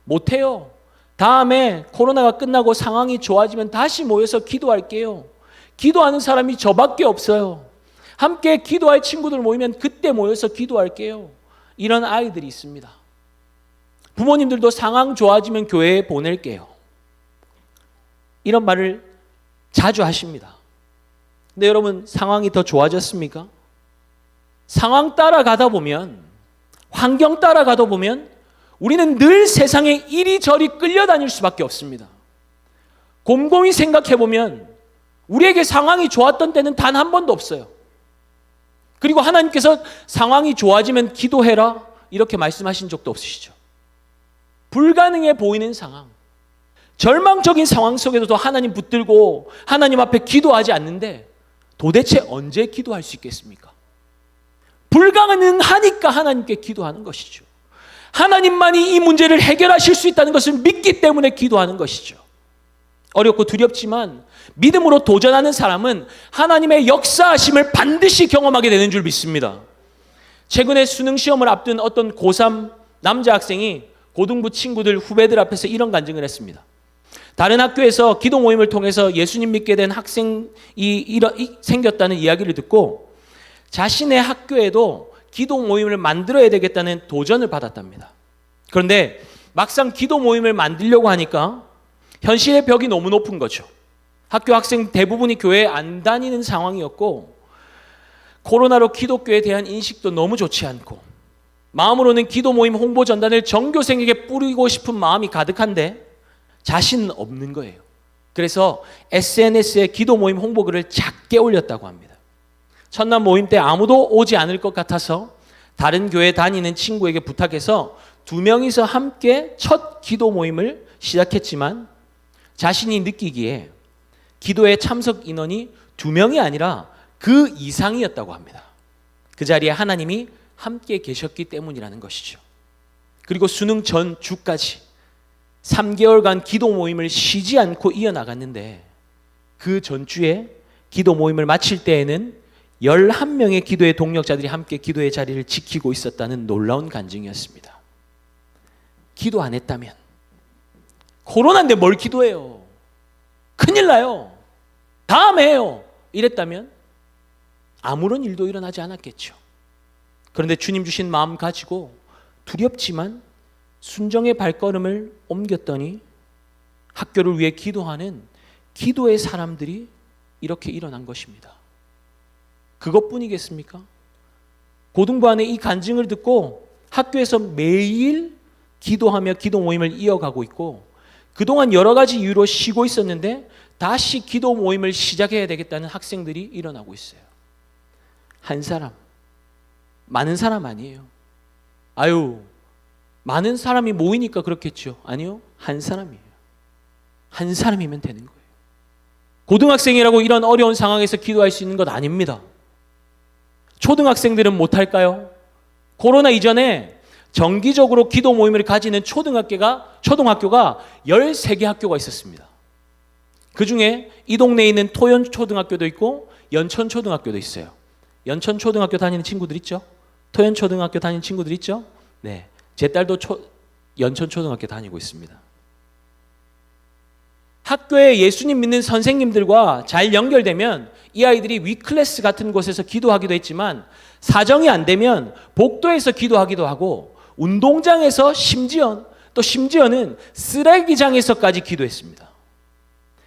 못해요. 다음에 코로나가 끝나고 상황이 좋아지면 다시 모여서 기도할게요. 기도하는 사람이 저밖에 없어요. 함께 기도할 친구들 모이면 그때 모여서 기도할게요. 이런 아이들이 있습니다. 부모님들도 상황 좋아지면 교회에 보낼게요. 이런 말을 자주 하십니다. 근데 여러분, 상황이 더 좋아졌습니까? 상황 따라가다 보면, 환경 따라가다 보면 우리는 늘 세상에 이리저리 끌려다닐 수밖에 없습니다. 곰곰이 생각해 보면 우리에게 상황이 좋았던 때는 단 한 번도 없어요. 그리고 하나님께서 상황이 좋아지면 기도해라 이렇게 말씀하신 적도 없으시죠. 불가능해 보이는 상황, 절망적인 상황 속에서도 하나님 붙들고 하나님 앞에 기도하지 않는데 도대체 언제 기도할 수 있겠습니까? 불가능하니까 하나님께 기도하는 것이죠. 하나님만이 이 문제를 해결하실 수 있다는 것을 믿기 때문에 기도하는 것이죠. 어렵고 두렵지만 믿음으로 도전하는 사람은 하나님의 역사하심을 반드시 경험하게 되는 줄 믿습니다. 최근에 수능 시험을 앞둔 어떤 고3 남자 학생이 고등부 친구들 후배들 앞에서 이런 간증을 했습니다. 다른 학교에서 기도 모임을 통해서 예수님 믿게 된 학생이 생겼다는 이야기를 듣고 자신의 학교에도 기도 모임을 만들어야 되겠다는 도전을 받았답니다. 그런데 막상 기도 모임을 만들려고 하니까 현실의 벽이 너무 높은 거죠. 학교 학생 대부분이 교회에 안 다니는 상황이었고 코로나로 기독교에 대한 인식도 너무 좋지 않고 마음으로는 기도 모임 홍보 전단을 전교생에게 뿌리고 싶은 마음이 가득한데 자신은 없는 거예요. 그래서 SNS에 기도 모임 홍보글을 작게 올렸다고 합니다. 첫날 모임 때 아무도 오지 않을 것 같아서 다른 교회 다니는 친구에게 부탁해서 2명이서 함께 첫 기도 모임을 시작했지만 자신이 느끼기에 기도에 참석 인원이 2명이 아니라 그 이상이었다고 합니다. 그 자리에 하나님이 함께 계셨기 때문이라는 것이죠. 그리고 수능 전 주까지 3개월간 기도 모임을 쉬지 않고 이어나갔는데 그 전주에 기도 모임을 마칠 때에는 11명의 기도의 동력자들이 함께 기도의 자리를 지키고 있었다는 놀라운 간증이었습니다. 기도 안 했다면 코로나인데 뭘 기도해요? 큰일 나요. 다음에 해요. 이랬다면 아무런 일도 일어나지 않았겠죠. 그런데 주님 주신 마음 가지고 두렵지만 순정의 발걸음을 옮겼더니 학교를 위해 기도하는 기도의 사람들이 이렇게 일어난 것입니다. 그것뿐이겠습니까? 고등부 안에 이 간증을 듣고 학교에서 매일 기도하며 기도 모임을 이어가고 있고 그동안 여러 가지 이유로 쉬고 있었는데 다시 기도 모임을 시작해야 되겠다는 학생들이 일어나고 있어요. 한 사람, 많은 사람 아니에요. 아유, 많은 사람이 모이니까 그렇겠죠. 아니요, 한 사람이에요. 한 사람이면 되는 거예요. 고등학생이라고 이런 어려운 상황에서 기도할 수 있는 것 아닙니다. 초등학생들은 못할까요? 코로나 이전에 정기적으로 기도 모임을 가지는 초등학교가 13개 학교가 있었습니다. 그 중에 이 동네에 있는 토연초등학교도 있고 연천초등학교도 있어요. 연천초등학교 다니는 친구들 있죠? 토연초등학교 다니는 친구들 있죠? 네, 제 딸도 연천초등학교 다니고 있습니다. 학교에 예수님 믿는 선생님들과 잘 연결되면 이 아이들이 위클래스 같은 곳에서 기도하기도 했지만 사정이 안 되면 복도에서 기도하기도 하고 운동장에서 심지어는 쓰레기장에서까지 기도했습니다.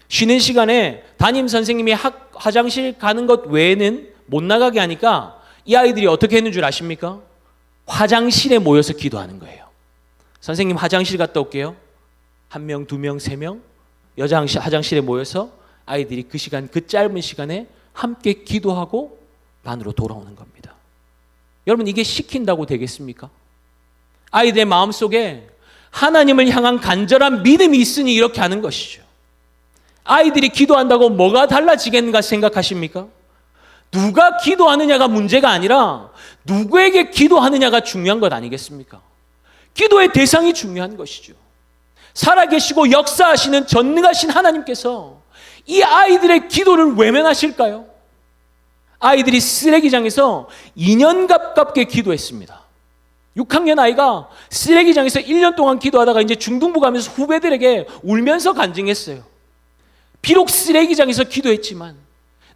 쉬는 시간에 담임 선생님이 화장실 가는 것 외에는 못 나가게 하니까 이 아이들이 어떻게 했는 줄 아십니까? 화장실에 모여서 기도하는 거예요. 선생님 화장실 갔다 올게요. 1명, 2명, 3명 여자 화장실에 모여서 아이들이 그 시간, 그 짧은 시간에 함께 기도하고 반으로 돌아오는 겁니다. 여러분, 이게 시킨다고 되겠습니까? 아이들의 마음속에 하나님을 향한 간절한 믿음이 있으니 이렇게 하는 것이죠. 아이들이 기도한다고 뭐가 달라지겠는가 생각하십니까? 누가 기도하느냐가 문제가 아니라 누구에게 기도하느냐가 중요한 것 아니겠습니까? 기도의 대상이 중요한 것이죠. 살아계시고 역사하시는 전능하신 하나님께서 이 아이들의 기도를 외면하실까요? 아이들이 쓰레기장에서 2년 가깝게 기도했습니다. 6학년 아이가 쓰레기장에서 1년 동안 기도하다가 이제 중등부 가면서 후배들에게 울면서 간증했어요. 비록 쓰레기장에서 기도했지만,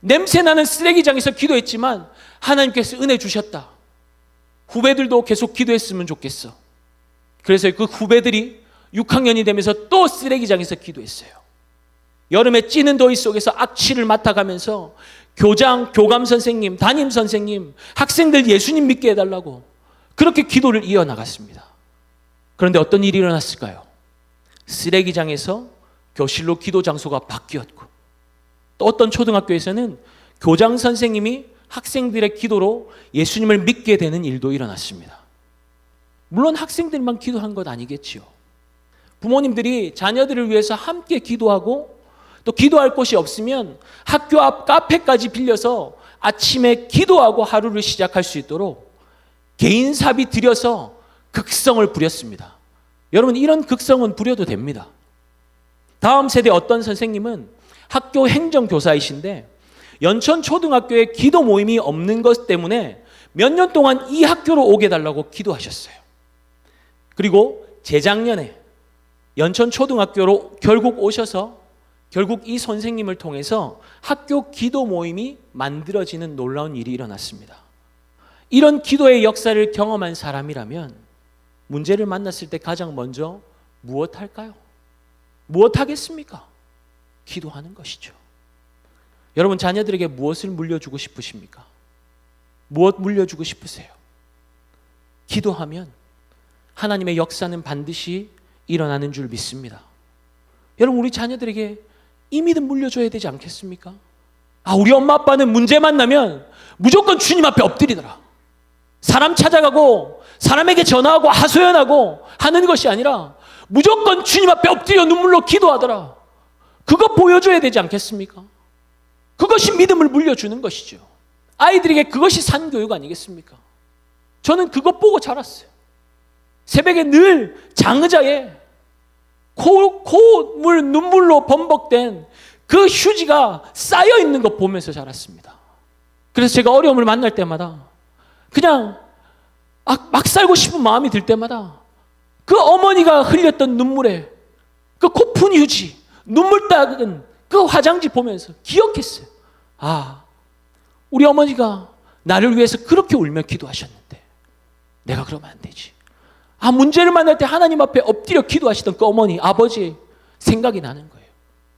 냄새나는 쓰레기장에서 기도했지만 하나님께서 은혜 주셨다. 후배들도 계속 기도했으면 좋겠어. 그래서 그 후배들이 6학년이 되면서 또 쓰레기장에서 기도했어요. 여름에 찌는 더위 속에서 악취를 맡아가면서 교장, 교감 선생님, 담임 선생님, 학생들 예수님 믿게 해달라고 그렇게 기도를 이어나갔습니다. 그런데 어떤 일이 일어났을까요? 쓰레기장에서 교실로 기도 장소가 바뀌었고, 또 어떤 초등학교에서는 교장 선생님이 학생들의 기도로 예수님을 믿게 되는 일도 일어났습니다. 물론 학생들만 기도한 것 아니겠지요. 부모님들이 자녀들을 위해서 함께 기도하고, 또 기도할 곳이 없으면 학교 앞 카페까지 빌려서 아침에 기도하고 하루를 시작할 수 있도록 개인사비 들여서 극성을 부렸습니다. 여러분, 이런 극성은 부려도 됩니다. 다음 세대 어떤 선생님은 학교 행정교사이신데 연천 초등학교에 기도 모임이 없는 것 때문에 몇 년 동안 이 학교로 오게 달라고 기도하셨어요. 그리고 재작년에 연천 초등학교로 결국 오셔서 결국 이 선생님을 통해서 학교 기도 모임이 만들어지는 놀라운 일이 일어났습니다. 이런 기도의 역사를 경험한 사람이라면 문제를 만났을 때 가장 먼저 무엇 할까요? 무엇 하겠습니까? 기도하는 것이죠. 여러분, 자녀들에게 무엇을 물려주고 싶으십니까? 무엇 물려주고 싶으세요? 기도하면 하나님의 역사는 반드시 일어나는 줄 믿습니다. 여러분, 우리 자녀들에게 이 믿음 물려줘야 되지 않겠습니까? 우리 엄마 아빠는 문제 만나면 무조건 주님 앞에 엎드리더라. 사람 찾아가고 사람에게 전화하고 하소연하고 하는 것이 아니라 무조건 주님 앞에 엎드려 눈물로 기도하더라. 그거 보여줘야 되지 않겠습니까? 그것이 믿음을 물려주는 것이죠. 아이들에게 그것이 산교육 아니겠습니까? 저는 그것 보고 자랐어요. 새벽에 늘 장의자에 콧물 눈물로 범벅된 그 휴지가 쌓여 있는 것 보면서 자랐습니다. 그래서 제가 어려움을 만날 때마다 그냥 막 살고 싶은 마음이 들 때마다 그 어머니가 흘렸던 눈물에 그 코푼 휴지, 눈물 닦은 그 화장지 보면서 기억했어요. 우리 어머니가 나를 위해서 그렇게 울며 기도하셨는데 내가 그러면 안 되지. 문제를 만날 때 하나님 앞에 엎드려 기도하시던 그 어머니, 아버지 생각이 나는 거예요.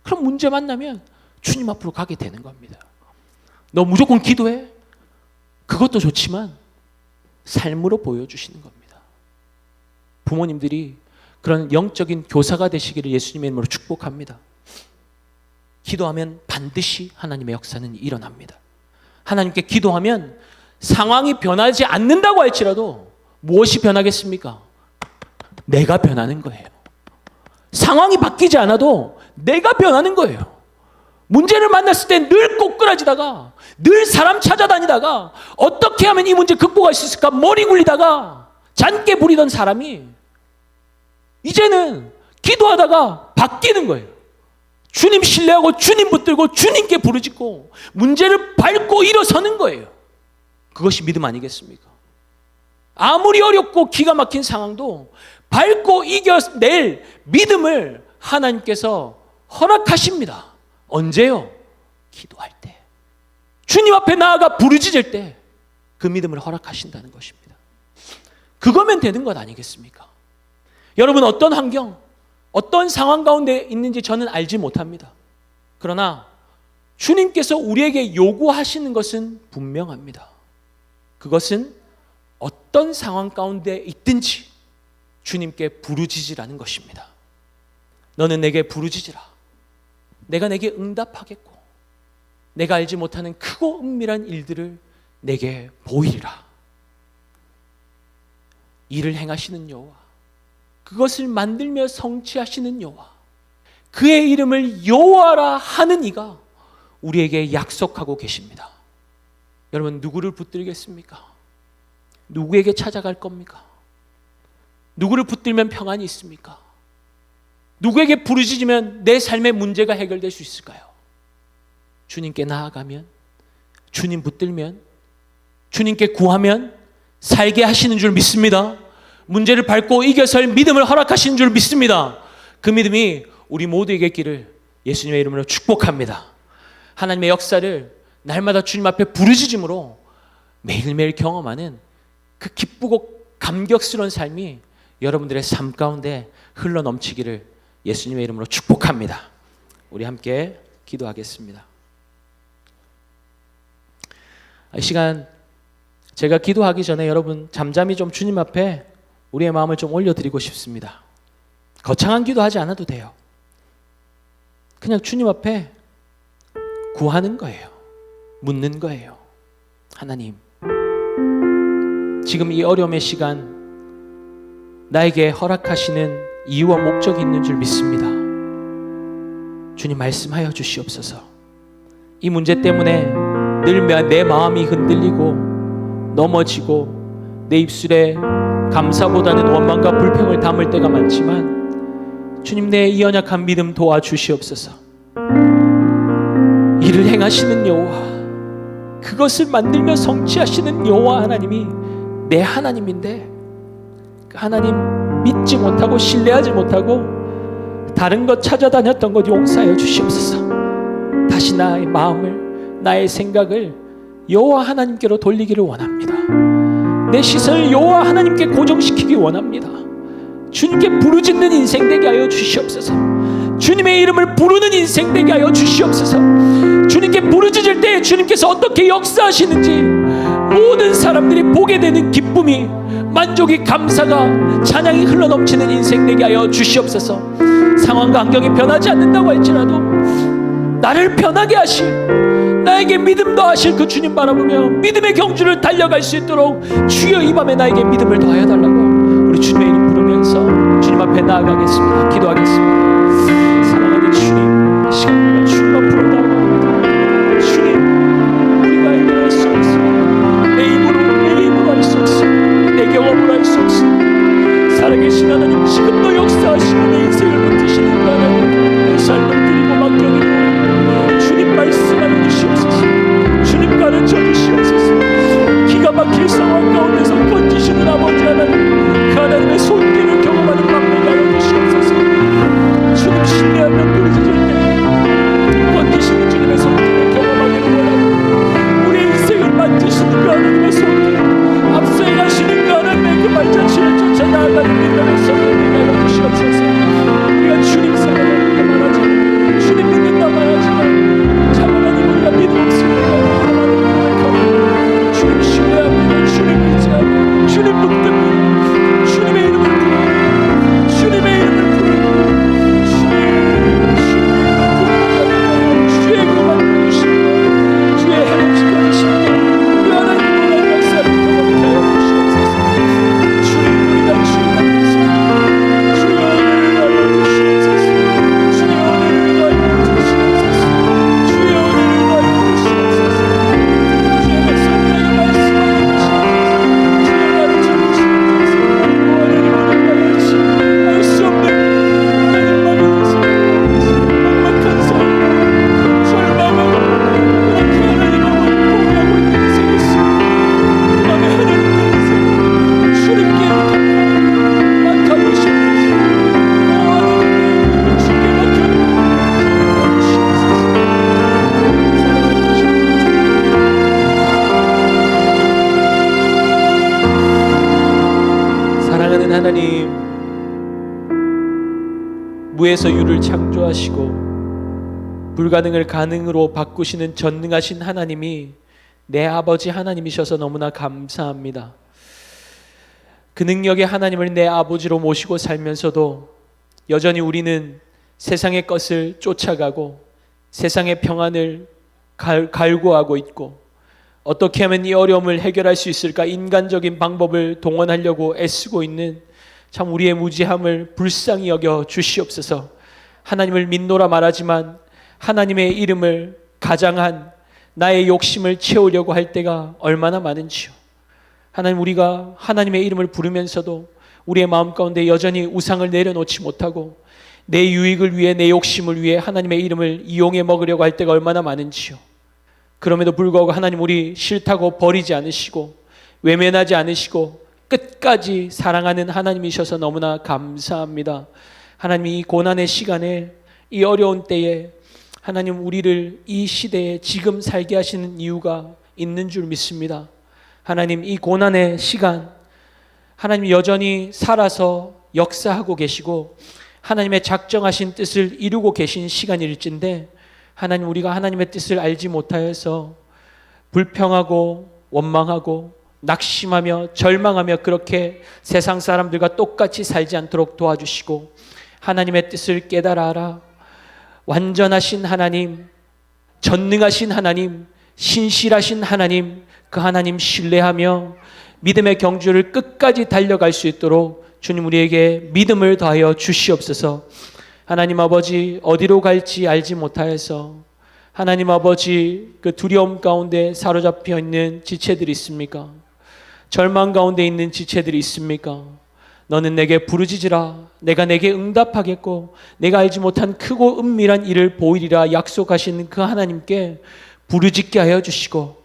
그럼 문제 만나면 주님 앞으로 가게 되는 겁니다. 너 무조건 기도해? 그것도 좋지만 삶으로 보여주시는 겁니다. 부모님들이 그런 영적인 교사가 되시기를 예수님의 이름으로 축복합니다. 기도하면 반드시 하나님의 역사는 일어납니다. 하나님께 기도하면 상황이 변하지 않는다고 할지라도 무엇이 변하겠습니까? 내가 변하는 거예요. 상황이 바뀌지 않아도 내가 변하는 거예요. 문제를 만났을 때 늘 꼬꾸라지다가 늘 사람 찾아다니다가 어떻게 하면 이 문제 극복할 수 있을까 머리 굴리다가 잔깨 부리던 사람이 이제는 기도하다가 바뀌는 거예요. 주님 신뢰하고 주님 붙들고 주님께 부르짖고 문제를 밟고 일어서는 거예요. 그것이 믿음 아니겠습니까? 아무리 어렵고 기가 막힌 상황도 밟고 이겨낼 믿음을 하나님께서 허락하십니다. 언제요? 기도할 때. 주님 앞에 나아가 부르짖을 때 그 믿음을 허락하신다는 것입니다. 그거면 되는 것 아니겠습니까? 여러분, 어떤 환경, 어떤 상황 가운데 있는지 저는 알지 못합니다. 그러나 주님께서 우리에게 요구하시는 것은 분명합니다. 그것은 어떤 상황 가운데 있든지 주님께 부르짖으라는 것입니다. 너는 내게 부르짖으라. 내가 내게 응답하겠고 내가 알지 못하는 크고 은밀한 일들을 내게 보이리라. 일을 행하시는 여호와, 그것을 만들며 성취하시는 여호와, 그의 이름을 여호와라 하는 이가 우리에게 약속하고 계십니다. 여러분, 누구를 붙들겠습니까? 누구에게 찾아갈 겁니까? 누구를 붙들면 평안이 있습니까? 누구에게 부르짖으면 내 삶의 문제가 해결될 수 있을까요? 주님께 나아가면, 주님 붙들면, 주님께 구하면 살게 하시는 줄 믿습니다. 문제를 밟고 이겨설 믿음을 허락하시는 줄 믿습니다. 그 믿음이 우리 모두에게 있기를 예수님의 이름으로 축복합니다. 하나님의 역사를 날마다 주님 앞에 부르짖음으로 매일매일 경험하는 그 기쁘고 감격스러운 삶이 여러분들의 삶 가운데 흘러넘치기를 예수님의 이름으로 축복합니다. 우리 함께 기도하겠습니다. 이 시간 제가 기도하기 전에 여러분 잠잠히 좀 주님 앞에 우리의 마음을 좀 올려드리고 싶습니다. 거창한 기도하지 않아도 돼요. 그냥 주님 앞에 구하는 거예요. 묻는 거예요. 하나님, 지금 이 어려움의 시간 나에게 허락하시는 이유와 목적이 있는 줄 믿습니다. 주님 말씀하여 주시옵소서. 이 문제 때문에 늘 내 마음이 흔들리고 넘어지고 내 입술에 감사보다는 원망과 불평을 담을 때가 많지만 주님, 내 이 연약한 믿음 도와주시옵소서. 이를 행하시는 여호와, 그것을 만들며 성취하시는 여호와 하나님이 내 하나님인데 그 하나님 믿지 못하고 신뢰하지 못하고 다른 것 찾아다녔던 것 용서하여 주시옵소서. 다시 나의 마음을, 나의 생각을 여호와 하나님께로 돌리기를 원합니다. 내 시선을 여호와 하나님께 고정시키기 원합니다. 주님께 부르짖는 인생 되게 하여 주시옵소서. 주님의 이름을 부르는 인생 되게 하여 주시옵소서. 주님께 부르짖을 때 주님께서 어떻게 역사하시는지 모든 사람들이 보게 되는 기쁨이, 만족이, 감사가, 찬양이 흘러넘치는 인생 되게 하여 주시옵소서. 상황과 환경이 변하지 않는다고 할지라도 나를 변하게 하실, 나에게 믿음 더하실 그 주님 바라보며 믿음의 경주를 달려갈 수 있도록 주여 이 밤에 나에게 믿음을 더하여 달라고 우리 주님의 이름 부르면서 주님 앞에 나아가겠습니다. 기도하겠습니다. 사랑하는 주님, 이 시간 우리가 주님 앞으로 나아갑니다. 주님, 우리가 알고 할 수 없어. 내 입으로 할 수 없어. 내 경험으로 할 수 없어. 살아계신 하나님, 지금도 역사하시고 내 인생을 붙드시는 그 하나님, 내 삶을 드리고 맡겨드리고 주님 말씀하여 주시옵소서. 주님 가르쳐 주시옵소서. 기가 막힐 상황 가운데서 건지시는 아버지 하나님, 그 하나님의 손길을 경험하는 만나게 하여 주시옵소서. 주님 신뢰하며 부르짖을 때 건지시는 주님의 손길을 경험하기를 원하고 우리의 인생을 만지시는 그 하나님의 손길, 앞서에 가시는 그 하나님의 그 발자취를 쫓아 나아가는 믿음의 손길을 하여 주시옵소서. 우리가 주님 사랑한다 말하지만, 주님 믿는다 말하지만 참 하나님 우리가 믿음 없습니다. 주님 신뢰합니다. 주님 의지합니다. 주님 붙듭니다. 주님의 이름을 부르고 주님의 이름을 부르고 주의 이름을 부르시고 주의 해를 지켜주시고 그 하나님 원한 역사를 경험케 하여 주시옵소서. 주님, 우리가 주님 앞에서 주의 은혜를 알려 주시옵소서. 주의 은혜를 알려 주시옵소서. 주의 은혜를 알려 주시옵소서. 주의 백성들에게 말씀하여 주시옵소서. 주의 가르쳐 주시옵소서. 하나님 오늘 같이 알 수 없는 하나님 막연한 삶, 막막한 삶, 절망하고 그렇게 하나님을 포기하고 있는 인생이 있습니다. 마음에 하나님의 인생 주님께 맡고 맡아주시옵소서. 하나님의 주께 맡겨드리고 주옵소서. 사랑하는 주님, 사랑하는 하나님, 무에서 유를 창조하시고 불가능을 가능으로 바꾸시는 전능하신 하나님이 내 아버지 하나님이셔서 너무나 감사합니다. 그 능력의 하나님을 내 아버지로 모시고 살면서도 여전히 우리는 세상의 것을 쫓아가고 세상의 평안을 갈구하고 있고, 어떻게 하면 이 어려움을 해결할 수 있을까 인간적인 방법을 동원하려고 애쓰고 있는 참 우리의 무지함을 불쌍히 여겨 주시옵소서. 하나님을 믿노라 말하지만 하나님의 이름을 가장한 나의 욕심을 채우려고 할 때가 얼마나 많은지요. 하나님, 우리가 하나님의 이름을 부르면서도 우리의 마음 가운데 여전히 우상을 내려놓지 못하고 내 유익을 위해, 내 욕심을 위해 하나님의 이름을 이용해 먹으려고 할 때가 얼마나 많은지요. 그럼에도 불구하고 하나님, 우리 싫다고 버리지 않으시고 외면하지 않으시고 끝까지 사랑하는 하나님이셔서 너무나 감사합니다. 하나님, 이 고난의 시간에, 이 어려운 때에 하나님 우리를 이 시대에 지금 살게 하시는 이유가 있는 줄 믿습니다. 하나님, 이 고난의 시간 하나님 여전히 살아서 역사하고 계시고 하나님의 작정하신 뜻을 이루고 계신 시간일진데, 하나님, 우리가 하나님의 뜻을 알지 못하여서 불평하고 원망하고 낙심하며 절망하며 그렇게 세상 사람들과 똑같이 살지 않도록 도와주시고 하나님의 뜻을 깨달아라. 완전하신 하나님, 전능하신 하나님, 신실하신 하나님, 그 하나님 신뢰하며 믿음의 경주를 끝까지 달려갈 수 있도록 주님 우리에게 믿음을 더하여 주시옵소서. 하나님 아버지, 어디로 갈지 알지 못하여서 하나님 아버지, 그 두려움 가운데 사로잡혀 있는 지체들이 있습니까? 절망 가운데 있는 지체들이 있습니까? 너는 내게 부르짖으라. 내가 내게 응답하겠고 내가 알지 못한 크고 은밀한 일을 보이리라 약속하신 그 하나님께 부르짖게 하여 주시고,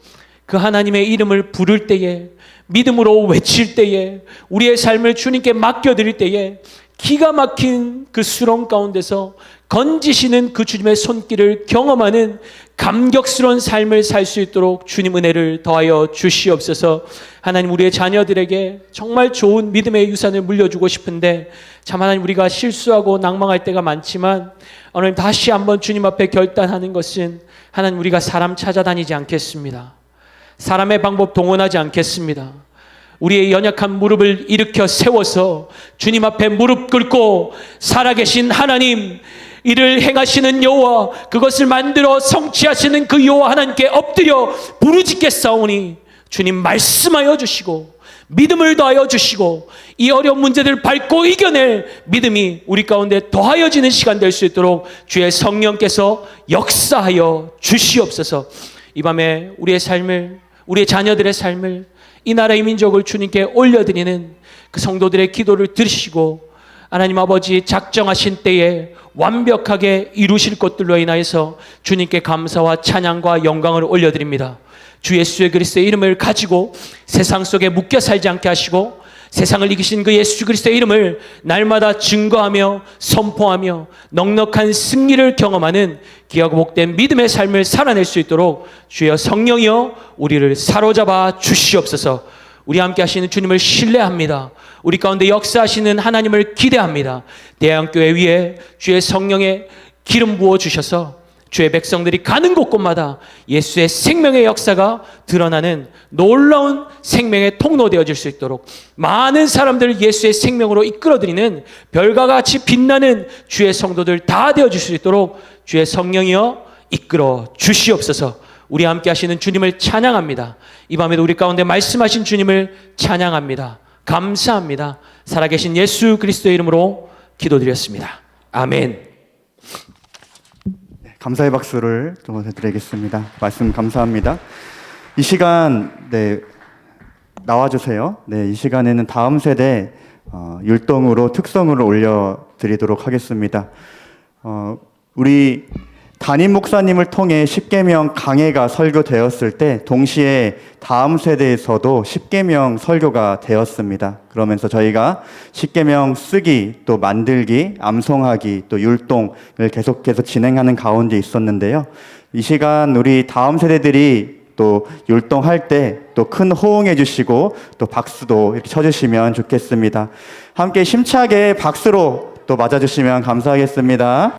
그 하나님의 이름을 부를 때에, 믿음으로 외칠 때에, 우리의 삶을 주님께 맡겨드릴 때에 기가 막힌 그 수렁 가운데서 건지시는 그 주님의 손길을 경험하는 감격스러운 삶을 살 수 있도록 주님 은혜를 더하여 주시옵소서. 하나님, 우리의 자녀들에게 정말 좋은 믿음의 유산을 물려주고 싶은데 참 하나님, 우리가 실수하고 낭망할 때가 많지만 오늘 다시 한번 주님 앞에 결단하는 것은, 하나님, 우리가 사람 찾아다니지 않겠습니다. 사람의 방법 동원하지 않겠습니다. 우리의 연약한 무릎을 일으켜 세워서 주님 앞에 무릎 꿇고 살아계신 하나님, 이를 행하시는 여호와, 그것을 만들어 성취하시는 그 여호와 하나님께 엎드려 부르짖겠사오니 주님 말씀하여 주시고 믿음을 더하여 주시고 이 어려운 문제들을 밟고 이겨낼 믿음이 우리 가운데 더하여지는 시간 될 수 있도록 주의 성령께서 역사하여 주시옵소서. 이 밤에 우리의 삶을, 우리의 자녀들의 삶을, 이 나라의 민족을 주님께 올려드리는 그 성도들의 기도를 들으시고 하나님 아버지, 작정하신 때에 완벽하게 이루실 것들로 인하여서 주님께 감사와 찬양과 영광을 올려드립니다. 주 예수의 그리스도의 이름을 가지고 세상 속에 묶여 살지 않게 하시고 세상을 이기신 그 예수 그리스도의 이름을 날마다 증거하며 선포하며 넉넉한 승리를 경험하는 귀하고 복된 믿음의 삶을 살아낼 수 있도록 주여 성령이여 우리를 사로잡아 주시옵소서. 우리 함께 하시는 주님을 신뢰합니다. 우리 가운데 역사하시는 하나님을 기대합니다. 대한교회 위에 주의 성령의 기름 부어 주셔서 주의 백성들이 가는 곳곳마다 예수의 생명의 역사가 드러나는 놀라운 생명의 통로 되어질 수 있도록 많은 사람들을 예수의 생명으로 이끌어들이는 별과 같이 빛나는 주의 성도들 다 되어질 수 있도록 주의 성령이여 이끌어 주시옵소서. 우리 함께 하시는 주님을 찬양합니다. 이 밤에도 우리 가운데 말씀하신 주님을 찬양합니다. 감사합니다. 살아계신 예수 그리스도의 이름으로 기도드렸습니다. 아멘. 감사의 박수를 좀 드리겠습니다. 말씀 감사합니다. 이 시간 나와주세요. 이 시간에는 다음 세대 율동으로 특성을 올려드리도록 하겠습니다. 우리 담임 목사님을 통해 십계명 강해가 설교되었을 때 동시에 다음 세대에서도 십계명 설교가 되었습니다. 그러면서 저희가 십계명 쓰기, 또 만들기, 암송하기, 또 율동을 계속해서 진행하는 가운데 있었는데요. 이 시간 우리 다음 세대들이 또 율동할 때 또 큰 호응해 주시고 또 박수도 이렇게 쳐주시면 좋겠습니다. 함께 심차게 박수로 또 맞아주시면 감사하겠습니다.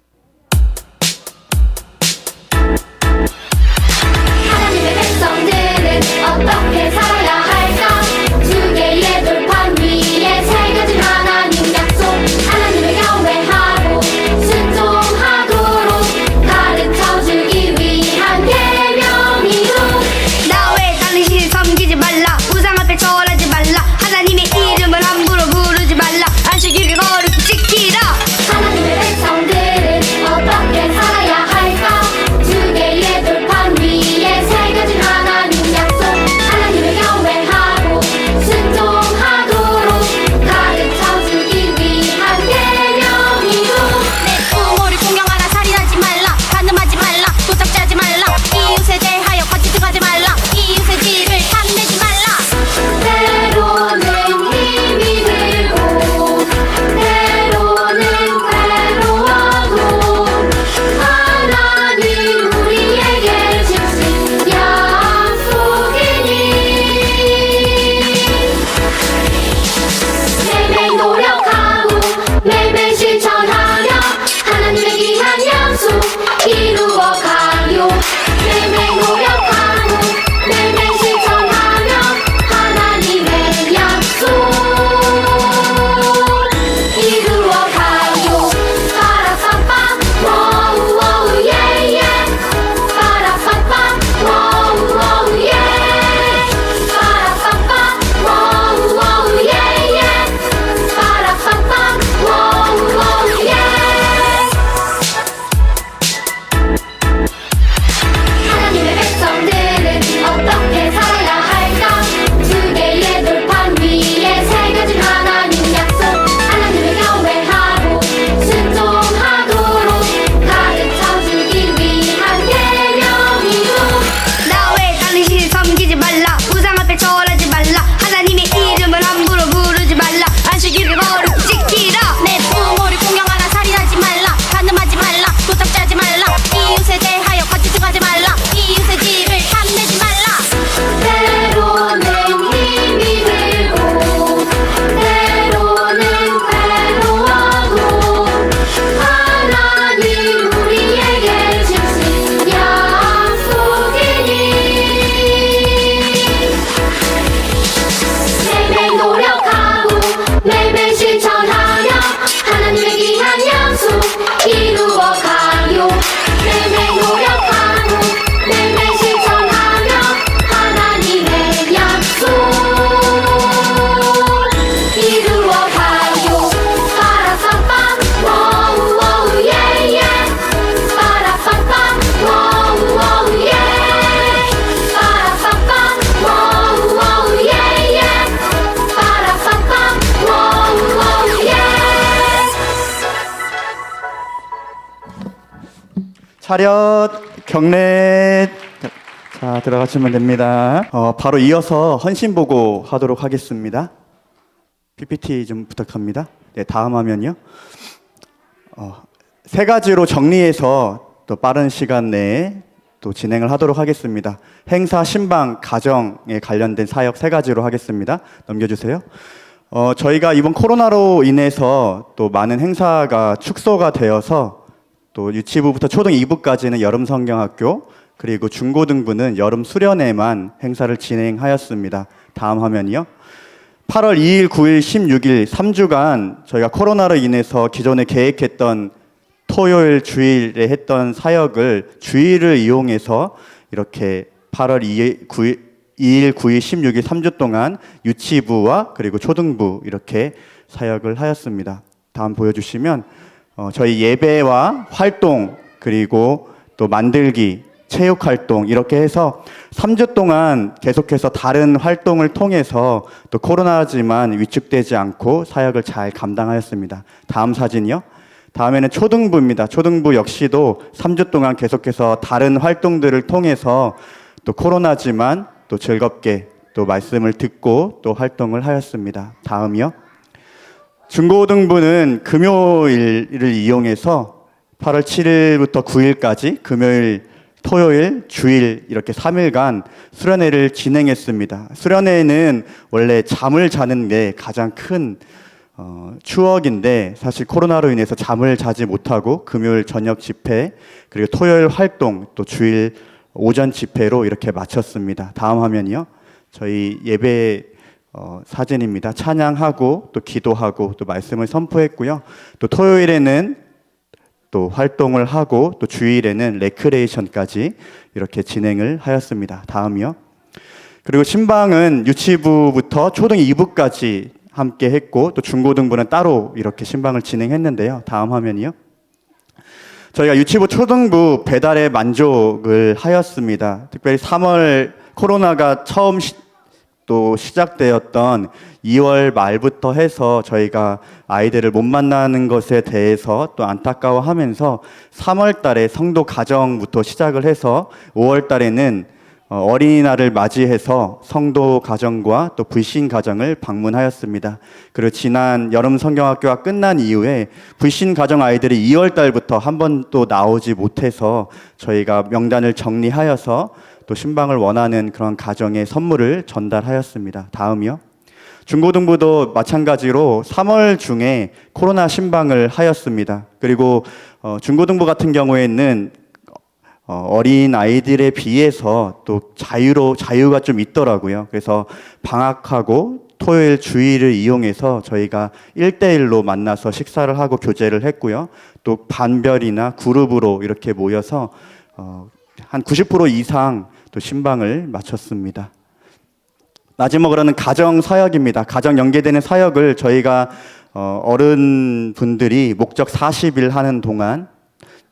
어떻게 살아야 할까? 두 개의 돌판 위에 새겨진 하나님 약속, 하나님을 경외하고 순종하도록 가르쳐주기 위한 계명이요. 나 외에 다른 신 섬기지 말라. 우상 앞에 절하지 말라. 하나님의 이름을 함부로 부르지 말라. 안식일을 거룩히 지키라. 하나님의 백성들은 이루어가요 매일 노력하고 매일 실천하며 하나님의 약속 이루어가요 빠라빵빵 워우 워우 예예 빠라빵빵 워우 워우 예 빠라빵빵 워우 워우 예예 빠라빵빵 워우 워우 예 차렷 경례. 자, 들어가시면 됩니다. 바로 이어서 헌신보고 하도록 하겠습니다. PPT 좀 부탁합니다. 네, 다음 화면이요. 세 가지로 정리해서 또 빠른 시간 내에 또 진행을 하도록 하겠습니다. 행사, 신방, 가정에 관련된 사역 세 가지로 하겠습니다. 넘겨주세요. 저희가 이번 코로나로 인해서 또 많은 행사가 축소가 되어서 또 유치부부터 초등 2부까지는 여름 성경학교, 그리고 중고등부는 여름 수련회만 행사를 진행하였습니다. 다음 화면이요. 8월 2일, 9일, 16일 3주간 저희가 코로나로 인해서 기존에 계획했던 토요일, 주일에 했던 사역을 주일을 이용해서 이렇게 8월 2일, 9일, 16일 3주 동안 유치부와 그리고 초등부 이렇게 사역을 하였습니다. 다음 보여주시면 저희 예배와 활동, 그리고 또 만들기, 체육활동 이렇게 해서 3주 동안 계속해서 다른 활동을 통해서 또 코로나지만 위축되지 않고 사역을 잘 감당하였습니다. 다음 사진이요. 다음에는 초등부입니다. 초등부 역시도 3주 동안 계속해서 다른 활동들을 통해서 또 코로나지만 또 즐겁게 또 말씀을 듣고 또 활동을 하였습니다. 다음이요. 중고등부는 금요일을 이용해서 8월 7일부터 9일까지 금요일, 토요일, 주일 이렇게 3일간 수련회를 진행했습니다. 수련회는 원래 잠을 자는 게 가장 큰 추억인데 사실 코로나로 인해서 잠을 자지 못하고 금요일 저녁 집회, 그리고 토요일 활동, 또 주일 오전 집회로 이렇게 마쳤습니다. 다음 화면이요. 저희 예배 사진입니다. 찬양하고 또 기도하고 또 말씀을 선포했고요. 또 토요일에는 또 활동을 하고 또 주일에는 레크레이션까지 이렇게 진행을 하였습니다. 다음이요. 그리고 신방은 유치부부터 초등 2부까지 함께 했고 또 중고등부는 따로 이렇게 신방을 진행했는데요. 다음 화면이요. 저희가 유치부 초등부 배달의 만족을 하였습니다. 특별히 3월 코로나가 처음 또 시작되었던 2월 말부터 해서 저희가 아이들을 못 만나는 것에 대해서 또 안타까워하면서 3월 달에 성도 가정부터 시작을 해서 5월 달에는 어린이날을 맞이해서 성도 가정과 또 불신 가정을 방문하였습니다. 그리고 지난 여름 성경학교가 끝난 이후에 불신 가정 아이들이 2월 달부터 한 번도 나오지 못해서 저희가 명단을 정리하여서 또 신방을 원하는 그런 가정에 선물을 전달하였습니다. 다음이요. 중고등부도 마찬가지로 3월 중에 코로나 신방을 하였습니다. 그리고 중고등부 같은 경우에는 어린 아이들에 비해서 또 자유가 좀 있더라고요. 그래서 방학하고 토요일, 주일을 이용해서 저희가 1대1로 만나서 식사를 하고 교제를 했고요. 또 반별이나 그룹으로 이렇게 모여서 한 90% 이상 또 신방을 마쳤습니다. 마지막으로는 가정 사역입니다. 가정 연계되는 사역을 저희가 어른분들이 목적 40일 하는 동안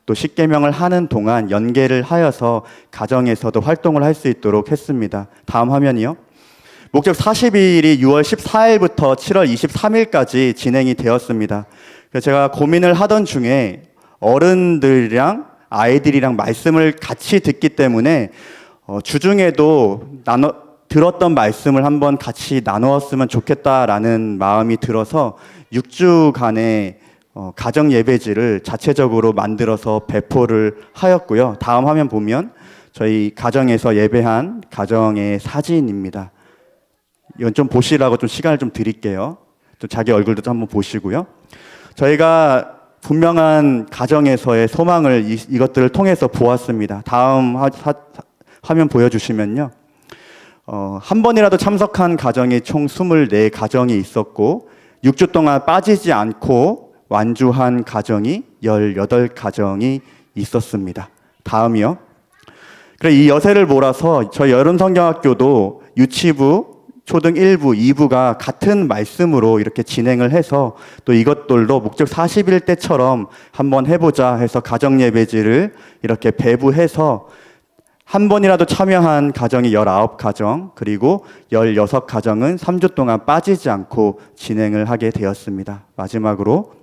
또 십계명을 하는 동안 연계를 하여서 가정에서도 활동을 할 수 있도록 했습니다. 다음 화면이요. 목적 40일이 6월 14일부터 7월 23일까지 진행이 되었습니다. 그래서 제가 고민을 하던 중에 어른들이랑 아이들이랑 말씀을 같이 듣기 때문에 주중에도 들었던 말씀을 한번 같이 나누었으면 좋겠다라는 마음이 들어서 6주간의 가정 예배지를 자체적으로 만들어서 배포를 하였고요. 다음 화면 보면 저희 가정에서 예배한 가정의 사진입니다. 이건 좀 보시라고 좀 시간을 좀 드릴게요. 좀 자기 얼굴도 좀 한번 보시고요. 저희가 분명한 가정에서의 소망을 이것들을 통해서 보았습니다. 다음 화면 보여주시면요. 한 번이라도 참석한 가정이 총 24가정이 있었고 6주 동안 빠지지 않고 완주한 가정이 18가정이 있었습니다. 다음이요. 그래 이 여세를 몰아서 저희 여름성경학교도 유치부, 초등 1부, 2부가 같은 말씀으로 이렇게 진행을 해서 또 이것들도 목적 41대처럼 한번 해보자 해서 가정예배지를 이렇게 배부해서 한 번이라도 참여한 가정이 19가정, 그리고 16가정은 3주 동안 빠지지 않고 진행을 하게 되었습니다. 마지막으로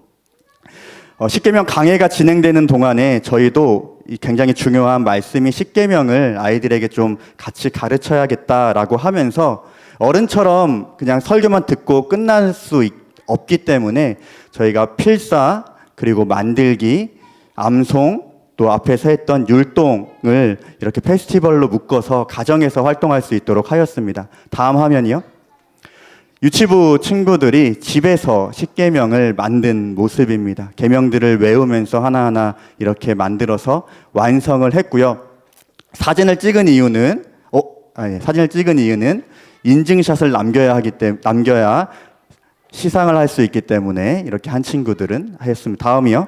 십계명 강해가 진행되는 동안에 저희도 굉장히 중요한 말씀이 십계명을 아이들에게 좀 같이 가르쳐야겠다라고 하면서 어른처럼 그냥 설교만 듣고 끝날 수 없기 때문에 저희가 필사, 그리고 만들기, 암송, 또 앞에서 했던 율동을 이렇게 페스티벌로 묶어서 가정에서 활동할 수 있도록 하였습니다. 다음 화면이요. 유치부 친구들이 집에서 십계명을 만든 모습입니다. 계명들을 외우면서 하나하나 이렇게 만들어서 완성을 했고요. 사진을 찍은 이유는 인증샷을 남겨야 시상을 할 수 있기 때문에 이렇게 한 친구들은 하였습니다. 다음이요.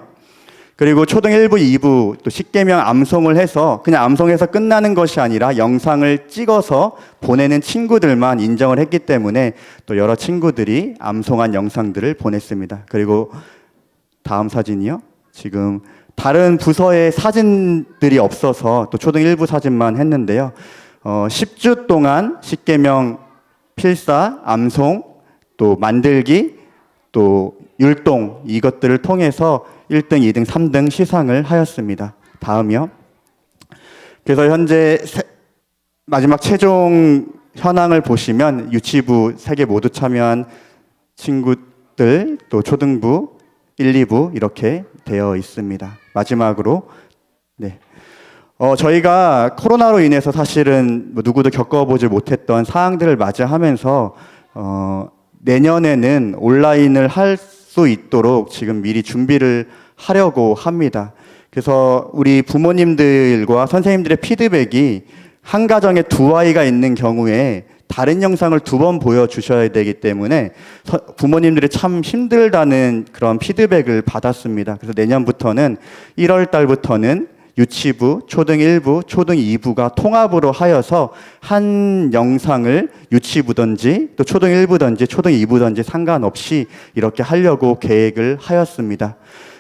그리고 초등 1부, 2부 또 십계명 암송을 해서 그냥 암송해서 끝나는 것이 아니라 영상을 찍어서 보내는 친구들만 인정을 했기 때문에 또 여러 친구들이 암송한 영상들을 보냈습니다. 그리고 다음 사진이요. 지금 다른 부서의 사진들이 없어서 또 초등 1부 사진만 했는데요. 10주 동안 십계명 필사, 암송, 또 만들기, 또 율동 이것들을 통해서 1등, 2등, 3등 시상을 하였습니다. 다음이요. 그래서 현재 마지막 최종 현황을 보시면 유치부 3개 모두 참여한 친구들, 또 초등부 1, 2부 이렇게 되어 있습니다. 마지막으로 저희가 코로나로 인해서 사실은 누구도 겪어보지 못했던 사항들을 맞이하면서 내년에는 온라인을 할 수 있도록 지금 미리 준비를 하려고 합니다. 그래서 우리 부모님들과 선생님들의 피드백이 한 가정에 2아이가 있는 경우에 다른 영상을 2번 보여주셔야 되기 때문에 부모님들이 참 힘들다는 그런 피드백을 받았습니다. 그래서 내년부터는 1월 달부터는 유치부, 초등 1부, 초등 2부가 통합으로 하여서 한 영상을 유치부든지 또 초등 1부든지 초등 2부든지 상관없이 이렇게 하려고 계획을 하였습니다.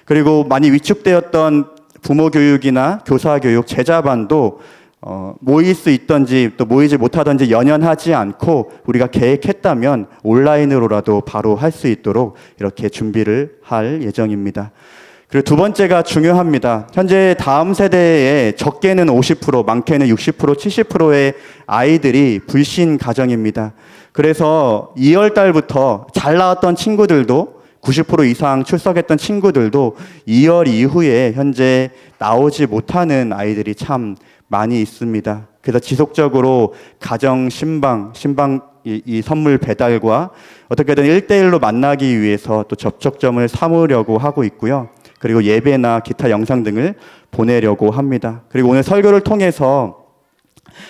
그리고 많이 위축되었던 부모 교육이나 교사 교육, 제자반도 모일 수 있던지 또 모이지 못하던지 연연하지 않고 우리가 계획했다면 온라인으로라도 바로 할 수 있도록 이렇게 준비를 할 예정입니다. 그리고 두 번째가 중요합니다. 현재 다음 세대에 적게는 50%, 많게는 60%, 70%의 아이들이 불신 가정입니다. 그래서 2월 달부터 잘 나왔던 친구들도 90% 이상 출석했던 친구들도 2월 이후에 현재 나오지 못하는 아이들이 참 많이 있습니다. 그래서 지속적으로 가정 신방 이 선물 배달과 어떻게든 1대1로 만나기 위해서 또 접촉점을 삼으려고 하고 있고요. 그리고 예배나 기타 영상 등을 보내려고 합니다. 그리고 오늘 설교를 통해서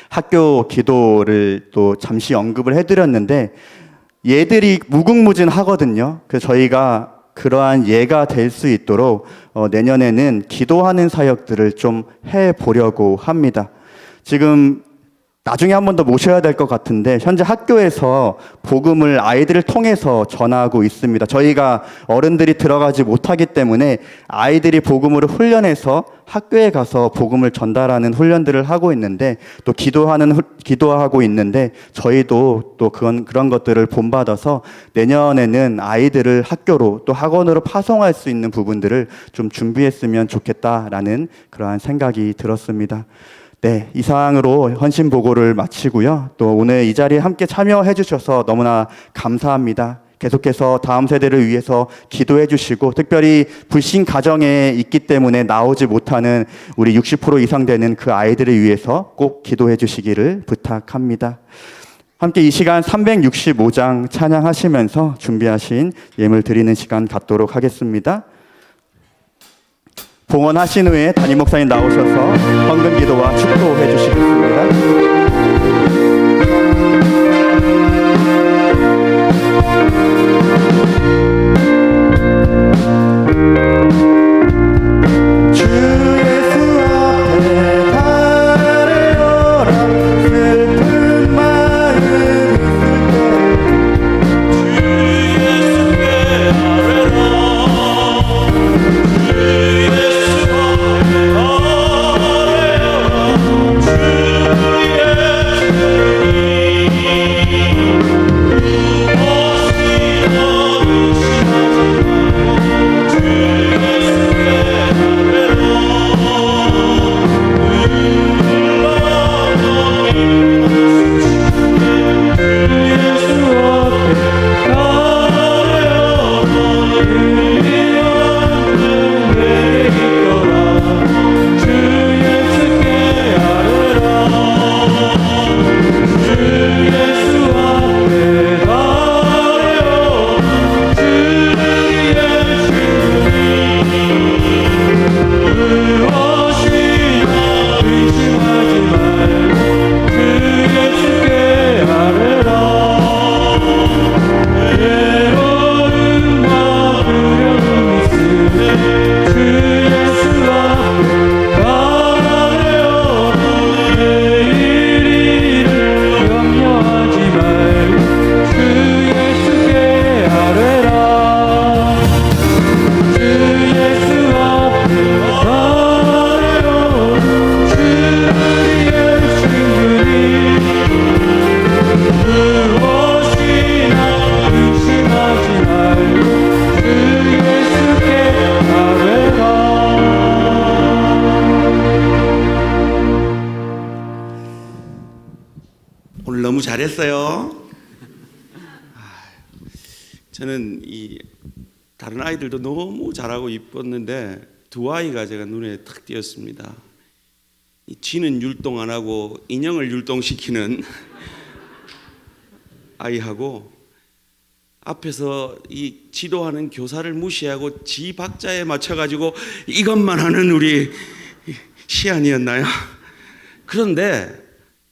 학교 기도를 또 잠시 언급을 해드렸는데 예들이 무궁무진하거든요. 그래서 저희가 그러한 예가 될 수 있도록 내년에는 기도하는 사역들을 좀 해보려고 합니다. 지금 나중에 한 번 더 모셔야 될 것 같은데 현재 학교에서 복음을 아이들을 통해서 전하고 있습니다. 저희가 어른들이 들어가지 못하기 때문에 아이들이 복음으로 훈련해서 학교에 가서 복음을 전달하는 훈련들을 하고 있는데 또 기도하고 있는데 저희도 또 그런 것들을 본받아서 내년에는 아이들을 학교로 또 학원으로 파송할 수 있는 부분들을 좀 준비했으면 좋겠다라는 그러한 생각이 들었습니다. 네, 이상으로 헌신 보고를 마치고요. 또 오늘 이 자리에 함께 참여해 주셔서 너무나 감사합니다. 계속해서 다음 세대를 위해서 기도해 주시고 특별히 불신 가정에 있기 때문에 나오지 못하는 우리 60% 이상 되는 그 아이들을 위해서 꼭 기도해 주시기를 부탁합니다. 함께 이 시간 365장 찬양하시면서 준비하신 예물 드리는 시간 갖도록 하겠습니다. 봉헌하신 후에 담임 목사님 나오셔서 헌금 기도와 축도해 주시겠습니다. 주 예수 앞에 달려라 슬픈 마음 있을 때 오늘 너무 잘했어요. 저는 이 다른 아이들도 너무 잘하고 이뻤는데 두 아이가 제가 눈에 탁 띄었습니다. 이 쥐는 율동 안 하고 인형을 율동시키는 아이하고 앞에서 이 지도하는 교사를 무시하고 지 박자에 맞춰가지고 이것만 하는 우리 시안이었나요? 그런데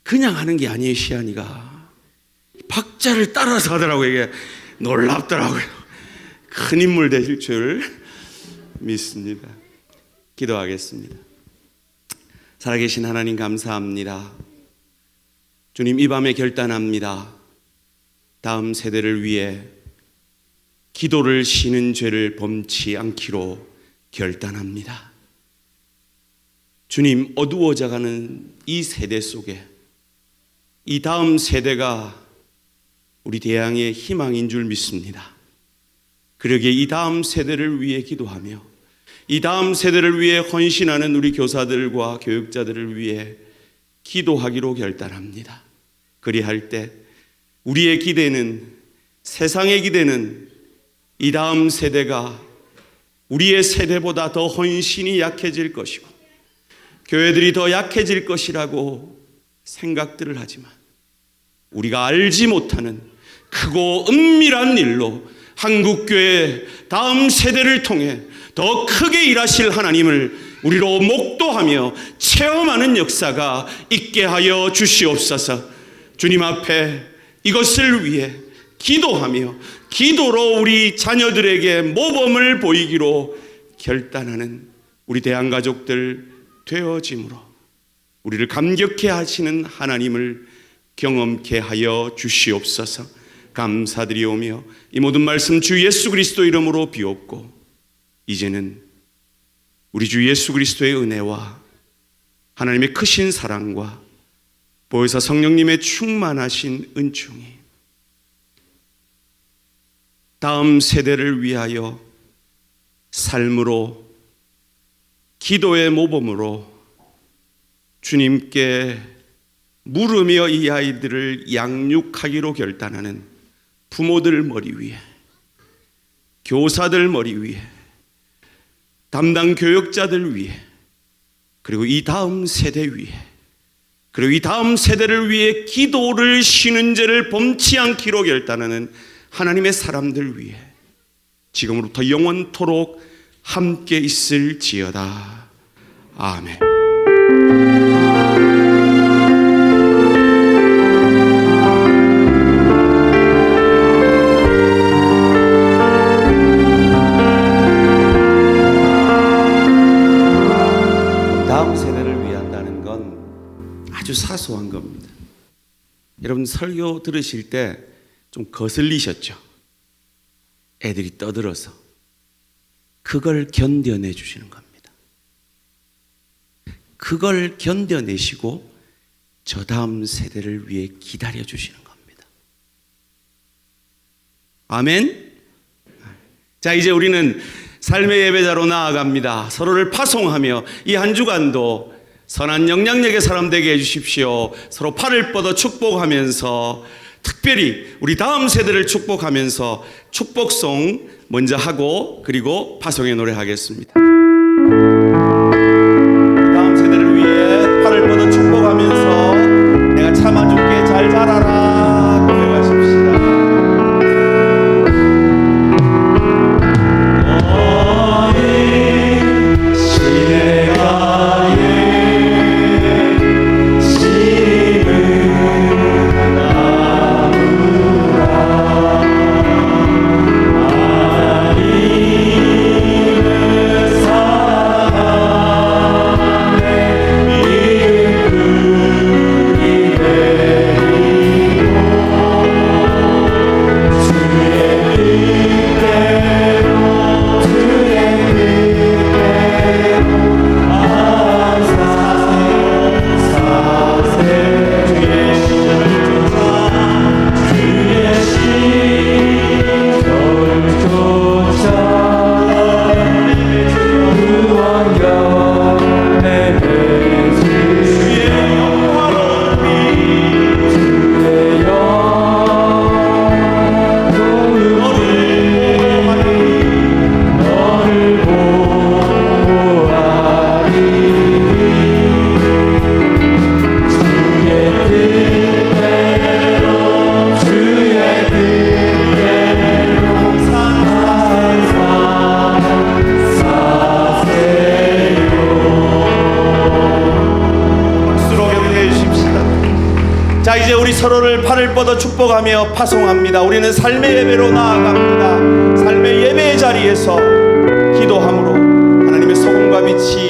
그냥 하는 게 아니에요. 시안이가 박자를 따라서 하더라고요. 이게 놀랍더라고요. 큰 인물 되실 줄 믿습니다. 기도하겠습니다. 살아계신 하나님 감사합니다. 주님, 이 밤에 결단합니다. 다음 세대를 위해 기도를 쉬는 죄를 범치 않기로 결단합니다. 주님, 어두워져가는 이 세대 속에 이 다음 세대가 우리 대양의 희망인 줄 믿습니다. 그러기에 이 다음 세대를 위해 기도하며 이 다음 세대를 위해 헌신하는 우리 교사들과 교육자들을 위해 기도하기로 결단합니다. 그리할 때 우리의 기대는, 세상의 기대는 이 다음 세대가 우리의 세대보다 더 헌신이 약해질 것이고 교회들이 더 약해질 것이라고 생각들을 하지만 우리가 알지 못하는 크고 은밀한 일로 한국교회 다음 세대를 통해 더 크게 일하실 하나님을 우리로 목도하며 체험하는 역사가 있게 하여 주시옵소서. 주님 앞에 이것을 위해 기도하며 기도로 우리 자녀들에게 모범을 보이기로 결단하는 우리 대한가족들 되어짐으로 우리를 감격해 하시는 하나님을 경험케 하여 주시옵소서. 감사드리오며 이 모든 말씀 주 예수 그리스도 이름으로 비옵고 이제는 우리 주 예수 그리스도의 은혜와 하나님의 크신 사랑과 보혜사 성령님의 충만하신 은총이 다음 세대를 위하여 삶으로 기도의 모범으로 주님께 물으며 이 아이들을 양육하기로 결단하는 부모들 머리 위에, 교사들 머리 위에, 담당 교육자들 위에, 그리고 이 다음 세대 위에, 그리고 이 다음 세대를 위해 기도를 쉬는 죄를 범치 않기로 결단하는 하나님의 사람들 위해 지금으로부터 영원토록 함께 있을지어다. 아멘. 아주 사소한 겁니다. 여러분 설교 들으실 때 좀 거슬리셨죠? 애들이 떠들어서. 그걸 견뎌내 주시는 겁니다. 그걸 견뎌내시고 저 다음 세대를 위해 기다려 주시는 겁니다. 아멘. 자, 이제 우리는 삶의 예배자로 나아갑니다. 서로를 파송하며 이 한 주간도 선한 영향력의 사람 되게 해주십시오. 서로 팔을 뻗어 축복하면서 특별히 우리 다음 세대를 축복하면서 축복송 먼저 하고 그리고 파송의 노래 하겠습니다. 다음 세대를 위해 팔을 뻗어 축복하면서 내가 참아줄게 잘 자라라 고백하십시다. 자, 이제 우리 서로를 팔을 뻗어 축복하며 파송합니다. 우리는 삶의 예배로 나아갑니다. 삶의 예배의 자리에서 기도함으로 하나님의 소금과 빛이